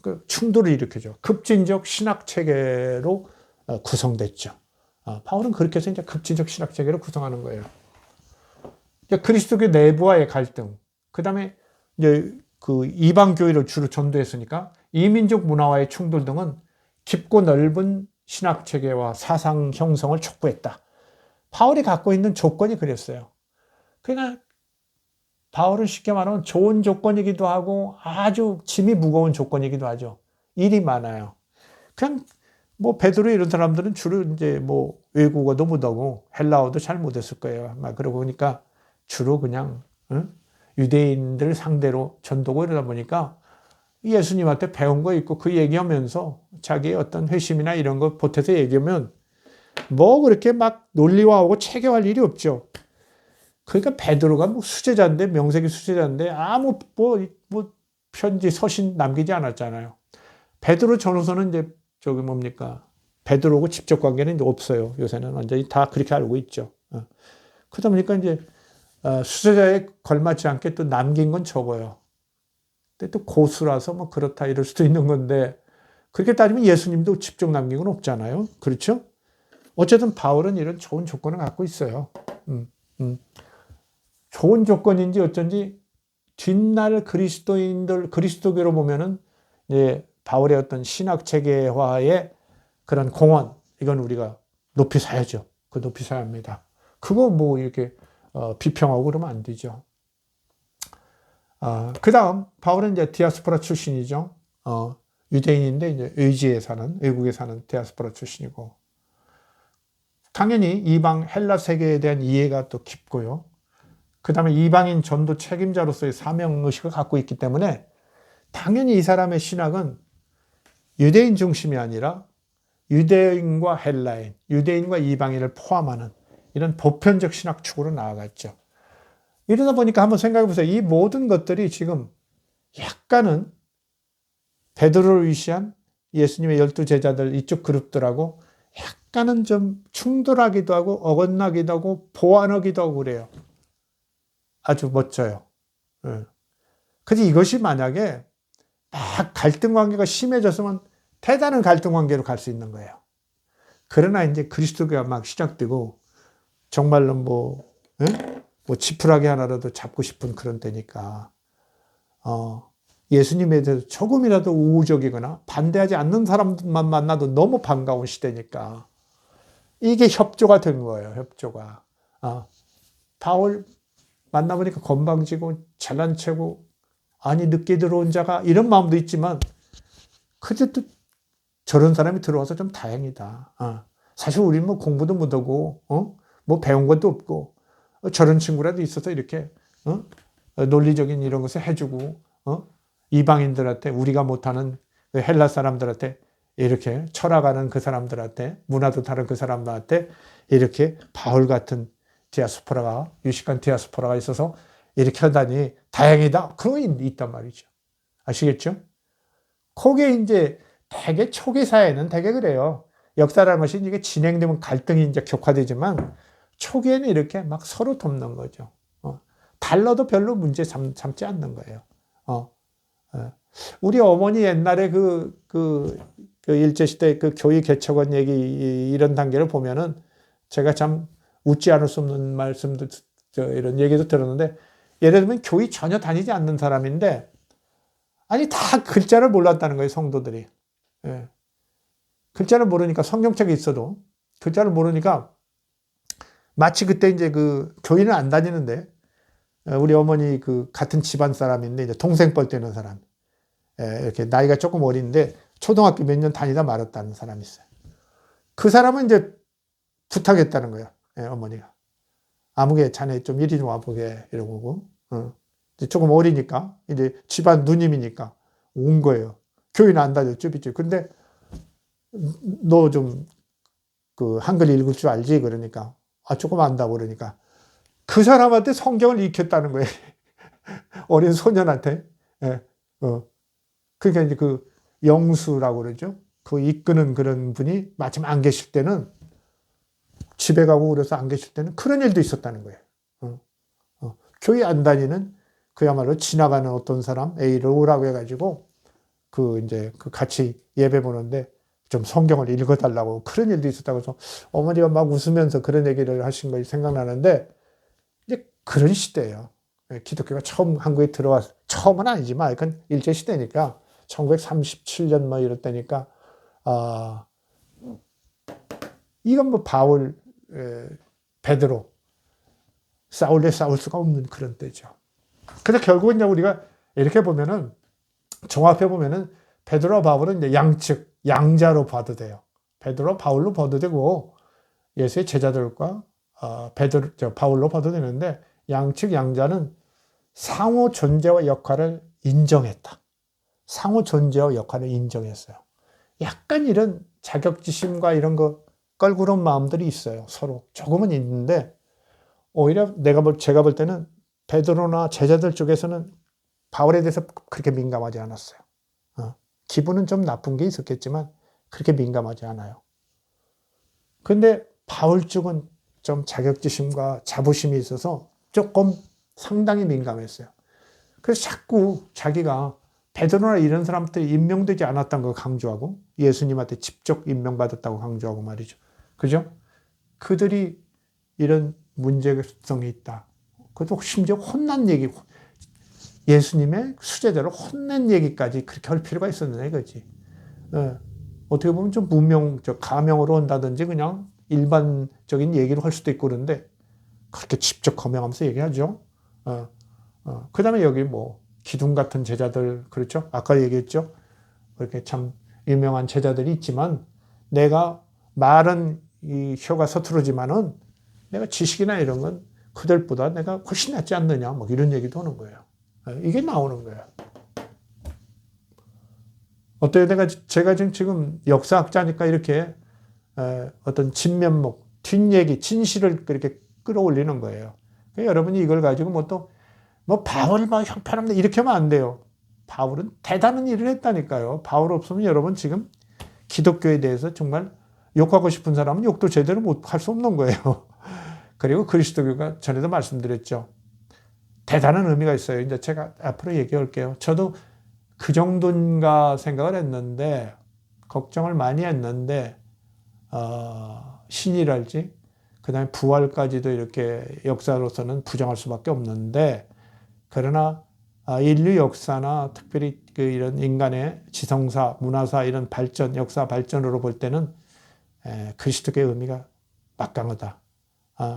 그 충돌을 일으켜죠. 급진적 신학 체계로 구성됐죠. 바울은 그렇게 해서 이제 급진적 신학 체계로 구성하는 거예요. 그리스도교 내부와의 갈등, 그 다음에 이제 그 이방 교회를 주로 전도했으니까 이민족 문화와의 충돌 등은 깊고 넓은 신학 체계와 사상 형성을 촉구했다. 바울이 갖고 있는 조건이 그랬어요. 그러니까 바울은 쉽게 말하면 좋은 조건이기도 하고 아주 짐이 무거운 조건이기도 하죠. 일이 많아요. 그냥 뭐 베드로 이런 사람들은 주로 이제 뭐 외국어도 못하고 헬라어도 잘 못했을 거예요. 막 그러고 보니까 주로 그냥 유대인들 상대로 전도고 이러다 보니까 예수님한테 배운 거 있고 그 얘기하면서 자기의 어떤 회심이나 이런 거 보태서 얘기하면 뭐 그렇게 막 논리화하고 체계화할 일이 없죠. 그러니까 베드로가 뭐 수제자인데 명색이 수제자인데 아무 뭐 편지 서신 남기지 않았잖아요. 베드로 전후서는 이제 저기 뭡니까 베드로하고 직접 관계는 이제 없어요. 요새는 완전히 다 그렇게 알고 있죠. 그러다 보니까 이제 수제자에 걸맞지 않게 또 남긴 건 적어요. 근데 또 고수라서 뭐 그렇다 이럴 수도 있는 건데 그렇게 따지면 예수님도 직접 남긴 건 없잖아요. 그렇죠? 어쨌든 바울은 이런 좋은 조건을 갖고 있어요. 좋은 조건인지 어쩐지 뒷날 그리스도교로 보면은 이제 바울의 어떤 신학 체계화의 그런 공헌 이건 우리가 높이 사야죠. 그 높이 사야 합니다. 그거 뭐 이렇게 비평하고 그러면 안 되죠. 그 다음 바울은 이제 디아스포라 출신이죠. 유대인인데 이제 외국에 사는 디아스포라 출신이고 당연히 이방 헬라 세계에 대한 이해가 또 깊고요. 그 다음에 이방인 전도 책임자로서의 사명의식을 갖고 있기 때문에 당연히 이 사람의 신학은 유대인 중심이 아니라 유대인과 헬라인, 유대인과 이방인을 포함하는 이런 보편적 신학 축으로 나아갔죠. 이러다 보니까 한번 생각해 보세요. 이 모든 것들이 지금 약간은 베드로를 위시한 예수님의 12제자들 이쪽 그룹들하고 약간은 좀 충돌하기도 하고 어긋나기도 하고 보완하기도 하고 그래요. 아주 멋져요. 그래서 이것이 만약에 막 갈등 관계가 심해졌으면 대단한 갈등 관계로 갈 수 있는 거예요. 그러나 이제 그리스도가 막 시작되고 정말로 뭐 지푸라기 하나라도 잡고 싶은 그런 때니까 예수님에 대해서 조금이라도 우호적이거나 반대하지 않는 사람만 만나도 너무 반가운 시대니까 이게 협조가 된 거예요. 협조가. 바울 만나보니까 건방지고 잘난 체고 아니 늦게 들어온 자가 이런 마음도 있지만 그래도 저런 사람이 들어와서 좀 다행이다. 사실 우리는 뭐 공부도 못하고 뭐 배운 것도 없고 저런 친구라도 있어서 이렇게 논리적인 이런 것을 해주고 이방인들한테 우리가 못하는 헬라 사람들한테 이렇게 철학하는 그 사람들한테 문화도 다른 그 사람들한테 이렇게 바울 같은 디아스포라가 유식한 디아스포라가 있어서 이렇게 하다니 다행이다. 그런 게 있단 말이죠. 아시겠죠? 그게 이제 대개 초기 사회는 대개 그래요. 역사라는 것이 이게 진행되면 갈등이 이제 격화되지만 초기에는 이렇게 막 서로 돕는 거죠. 달러도 별로 문제 삼지 않는 거예요. 우리 어머니 옛날에 그 일제시대 그 교회 개척원 얘기 이런 단계를 보면은 제가 참 웃지 않을 수 없는 말씀도 이런 얘기도 들었는데, 예를 들면 교회 전혀 다니지 않는 사람인데 아니 다 글자를 몰랐다는 거예요, 성도들이. 예. 글자를 모르니까, 성경책이 있어도 글자를 모르니까 마치 그때 이제 그 교회는 안 다니는데 우리 어머니 그 같은 집안 사람인데 이제 동생 뻘 되는 사람, 이렇게 나이가 조금 어린데 초등학교 몇 년 다니다 말았다는 사람이 있어요. 그 사람은 이제 부탁했다는 거예요. 어머니가. 아무개 자네 좀 이리 좀 와보게 이러고, 이제 조금 어리니까 이제 집안 누님이니까 온 거예요. 교회는 안 다녀 쭈비쭈. 근데 너 좀 그 한글 읽을 줄 알지? 그러니까 조금 안다고 그러니까 그 사람한테 성경을 익혔다는 거예요. 어린 소년한테. 그러니까 이제 그 영수라고 그러죠. 그 이끄는 그런 분이 마침 안 계실 때는, 집에 가고 그래서 안 계실 때는 그런 일도 있었다는 거예요. 교회 안 다니는 그야말로 지나가는 어떤 사람 A를 오라고 해가지고 이제 같이 예배 보는데 좀 성경을 읽어달라고 그런 일도 있었다고 해서 어머니가 막 웃으면서 그런 얘기를 하신 것이 생각나는데, 이제 그런 시대예요. 기독교가 처음 한국에 처음은 아니지만 약간 일제시대니까 1937년 뭐 이럴 때니까, 이건 뭐 바울, 베드로 싸울 수가 없는 그런 때죠. 그래서 결국은 이제 우리가 이렇게 보면은, 종합해 보면은 베드로와 바울은 이제 양측, 양자로 봐도 돼요. 베드로, 바울로 봐도 되고 예수의 제자들과 바울로 봐도 되는데, 양측 양자는 상호 존재와 역할을 인정했다. 상호 존재와 역할을 인정했어요. 약간 이런 자격지심과 이런 거 껄끄러운 마음들이 있어요. 서로 조금은 있는데, 오히려 제가 볼 때는 베드로나 제자들 쪽에서는 바울에 대해서 그렇게 민감하지 않았어요. 기분은 좀 나쁜 게 있었겠지만 그렇게 민감하지 않아요. 근데 바울 쪽은 좀 자격지심과 자부심이 있어서 조금 상당히 민감했어요. 그래서 자꾸 자기가 베드로나 이런 사람들이 임명되지 않았다는 걸 강조하고, 예수님한테 직접 임명받았다고 강조하고 말이죠. 그죠? 그들이 이런 문제성이 있다. 그것도 심지어 혼난 얘기, 예수님의 수제자를 혼낸 얘기까지 그렇게 할 필요가 있었느냐 이거지. 어떻게 보면 좀 가명으로 한다든지 그냥 일반적인 얘기로 할 수도 있고 그런데 그렇게 직접 거명하면서 얘기하죠. 그 다음에 여기 뭐 기둥 같은 제자들, 그렇죠? 아까 얘기했죠. 그렇게 참 유명한 제자들이 있지만, 내가 말은 이 혀가 서투르지만은 내가 지식이나 이런 건 그들보다 내가 훨씬 낫지 않느냐, 뭐 이런 얘기도 하는 거예요. 이게 나오는 거예요. 어때요? 제가 지금 역사학자니까 이렇게 어떤 진면목, 뒷얘기, 진실을 그렇게 끌어올리는 거예요. 그러니까 여러분이 이걸 가지고 바울 형편없네 이렇게 하면 안 돼요. 바울은 대단한 일을 했다니까요. 바울 없으면 여러분 지금 기독교에 대해서 정말 욕하고 싶은 사람은 욕도 제대로 할 수 없는 거예요. 그리고 그리스도교가 전에도 말씀드렸죠. 대단한 의미가 있어요. 이제 제가 앞으로 얘기할게요. 저도 그 정도인가 생각을 했는데, 걱정을 많이 했는데, 신이랄지, 그 다음에 부활까지도 이렇게 역사로서는 부정할 수밖에 없는데, 그러나 인류 역사나 특별히 이런 인간의 지성사, 문화사 이런 발전, 역사 발전으로 볼 때는 그리스도의 의미가 막강하다.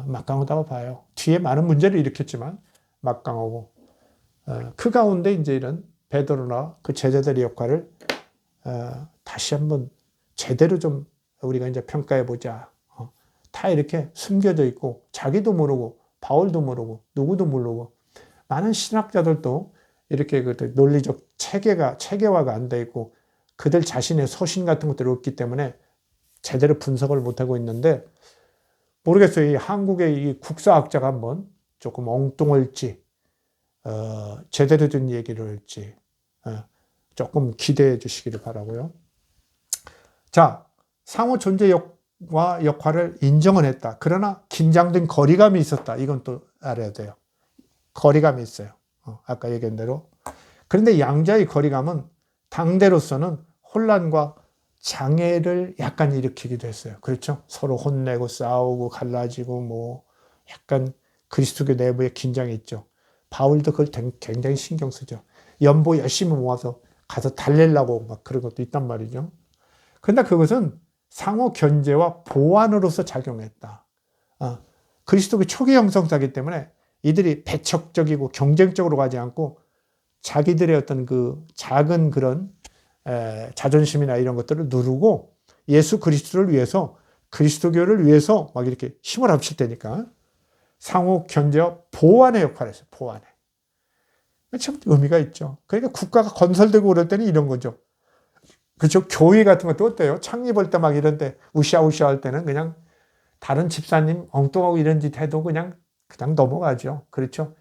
막강하다고 봐요. 뒤에 많은 문제를 일으켰지만 막강하고, 그 가운데 이제 이런 베드로나 그 제자들의 역할을 다시 한번 제대로 좀 우리가 이제 평가해 보자. 다 이렇게 숨겨져 있고, 자기도 모르고 바울도 모르고 누구도 모르고, 많은 신학자들도 이렇게 그 논리적 체계화가 안 돼 있고 그들 자신의 소신 같은 것들이 없기 때문에 제대로 분석을 못 하고 있는데, 모르겠어요. 이 한국의 이 국사학자가 한번 조금 엉뚱할지, 제대로 된 얘기를 할지, 조금 기대해 주시기를 바라고요. 자, 상호 존재와 역할을 인정은 했다. 그러나 긴장된 거리감이 있었다. 이건 또 알아야 돼요. 거리감이 있어요. 아까 얘기한 대로. 그런데 양자의 거리감은 당대로서는 혼란과 장애를 약간 일으키기도 했어요. 그렇죠? 서로 혼내고 싸우고 갈라지고 뭐 약간 그리스도교 내부에 긴장이 있죠. 바울도 그걸 굉장히 신경 쓰죠. 연보 열심히 모아서 가서 달래려고 막 그런 것도 있단 말이죠. 그런데 그것은 상호 견제와 보완으로서 작용했다. 그리스도교 초기 형성사기 때문에 이들이 배척적이고 경쟁적으로 가지 않고 자기들의 어떤 그 작은 그런 자존심이나 이런 것들을 누르고 예수 그리스도를 위해서 그리스도교를 위해서 막 이렇게 힘을 합칠 테니까 상호 견제와 보완의 역할을 했어요. 보완에. 참 의미가 있죠. 그러니까 국가가 건설되고 그럴 때는 이런 거죠. 그렇죠. 교회 같은 것도 어때요? 창립할 때 막 이런 때 우시아우시아 할 때는 그냥 다른 집사님 엉뚱하고 이런 짓 해도 그냥 넘어가죠. 그렇죠.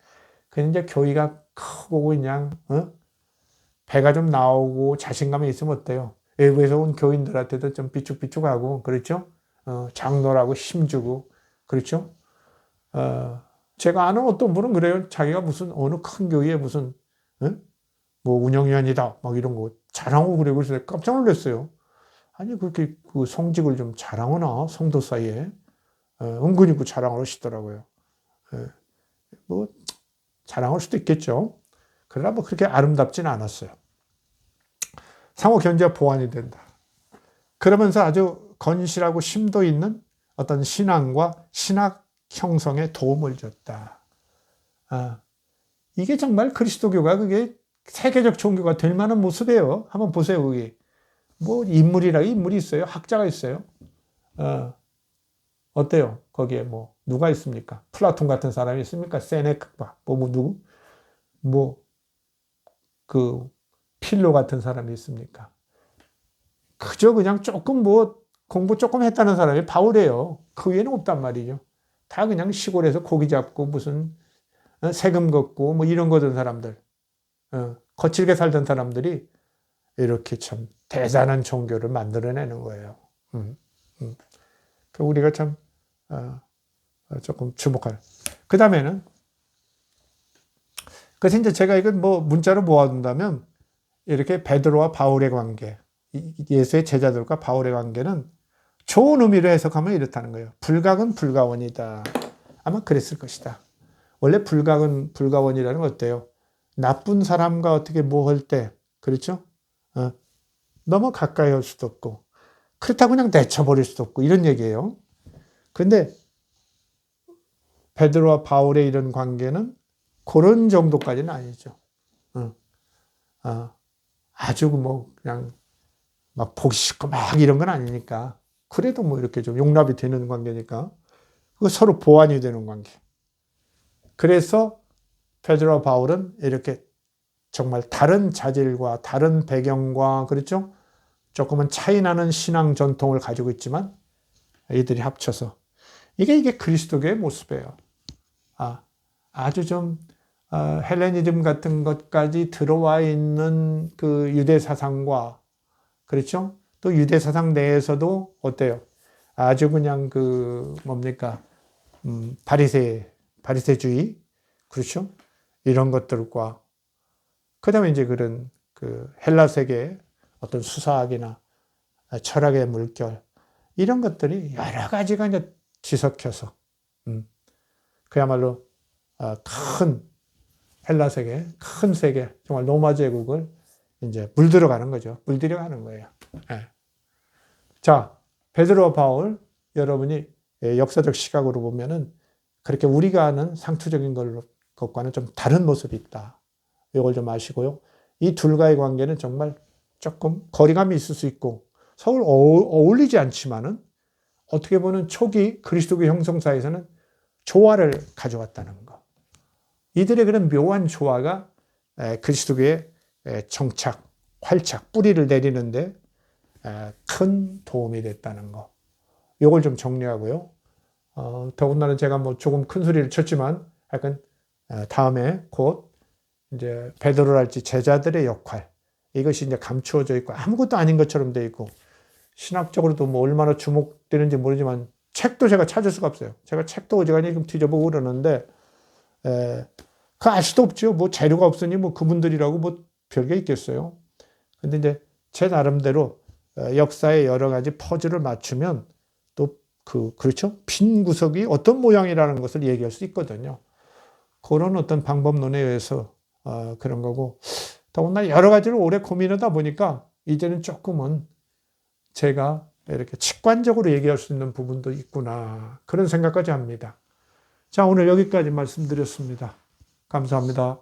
그냥 이제 교회가 크고 그냥 배가 좀 나오고 자신감이 있으면 어때요? 외부에서 온 교인들한테도 좀 비축비축하고 그렇죠. 장로라고 힘주고 그렇죠. 제가 아는 어떤 분은 그래요. 자기가 무슨 어느 큰 교회에 무슨 뭐 운영위원이다 막 이런 거 자랑하고 그래요. 그래서 깜짝 놀랐어요. 아니 그렇게 그 성직을 좀 자랑하나 성도 사이에 은근히 그 자랑을 하시더라고요. 뭐 자랑할 수도 있겠죠. 그러나 뭐 그렇게 아름답지는 않았어요. 상호 견제와 보완이 된다. 그러면서 아주 건실하고 심도 있는 어떤 신앙과 신학 형성에 도움을 줬다. 이게 정말 그리스도교가 그게 세계적 종교가 될 만한 모습이에요. 한번 보세요, 거기. 뭐 인물이 있어요. 학자가 있어요. 어때요? 거기에 뭐 누가 있습니까? 플라톤 같은 사람이 있습니까? 세네카, 뭐 누구? 뭐 그 필로 같은 사람이 있습니까? 그저 그냥 조금 뭐 공부 조금 했다는 사람이 바울이에요. 그 외에는 없단 말이죠. 다 그냥 시골에서 고기 잡고 무슨 세금 걷고 뭐 이런 거던 사람들, 거칠게 살던 사람들이 이렇게 참 대단한 종교를 만들어내는 거예요. 우리가 참 조금 주목할. 그 다음에는 그래서 이제 제가 이걸 뭐 문자로 모아둔다면 이렇게 베드로와 바울의 관계, 예수의 제자들과 바울의 관계는 좋은 의미로 해석하면 이렇다는 거예요. 불각은 불가원이다. 아마 그랬을 것이다. 원래 불각은 불가원이라는 건 어때요? 나쁜 사람과 어떻게 뭐 할 때, 그렇죠? 너무 가까이 할 수도 없고, 그렇다고 그냥 내쳐버릴 수도 없고, 이런 얘기예요. 근데 베드로와 바울의 이런 관계는 그런 정도까지는 아니죠. 아주 뭐 그냥 막 보기 싫고 막 이런 건 아니니까. 그래도 뭐 이렇게 좀 용납이 되는 관계니까. 그 서로 보완이 되는 관계. 그래서 베드로와 바울은 이렇게 정말 다른 자질과 다른 배경과 그렇죠? 조금은 차이 나는 신앙 전통을 가지고 있지만 이들이 합쳐서 이게 그리스도교의 모습이에요. 아주 좀 헬레니즘 같은 것까지 들어와 있는 그 유대 사상과 그렇죠? 또 유대 사상 내에서도 어때요? 아주 그냥 그 뭡니까? 바리새주의 그렇죠? 이런 것들과 그다음에 이제 그런 그 헬라 세계의 어떤 수사학이나 철학의 물결 이런 것들이 여러 가지가 이제 뒤섞여서 그야말로 큰 헬라 세계, 큰 세계, 정말 로마 제국을 이제 물들어가는 거죠. 물들여가는 거예요. 네. 자, 베드로와 바울 여러분이 역사적 시각으로 보면은 그렇게 우리가 아는 상투적인 것과는 좀 다른 모습이 있다. 이걸 좀 아시고요. 이 둘과의 관계는 정말 조금 거리감이 있을 수 있고 서로 어울리지 않지만은 어떻게 보면 초기 그리스도교 형성사에서는 조화를 가져왔다는 거. 이들의 그런 묘한 조화가 그리스도교의 정착, 활착, 뿌리를 내리는데 큰 도움이 됐다는 거. 이걸 좀 정리하고요. 더군다나 제가 뭐 조금 큰 소리를 쳤지만 약간 다음에 곧 이제 베드로랄지 제자들의 역할 이것이 이제 감추어져 있고 아무것도 아닌 것처럼 돼 있고 신학적으로도 뭐 얼마나 주목되는지 모르지만 책도 제가 찾을 수가 없어요. 제가 책도 어지간히 좀 뒤져보고 그러는데 그 알 수도 없죠. 뭐 재료가 없으니 뭐 그분들이라고 뭐 별게 있겠어요. 근데 이제 제 나름대로 역사의 여러 가지 퍼즐을 맞추면 또 그렇죠. 빈 구석이 어떤 모양이라는 것을 얘기할 수 있거든요. 그런 어떤 방법론에 의해서 그런 거고, 더군다나 여러 가지를 오래 고민하다 보니까 이제는 조금은 제가 이렇게 직관적으로 얘기할 수 있는 부분도 있구나, 그런 생각까지 합니다. 자, 오늘 여기까지 말씀드렸습니다. 감사합니다.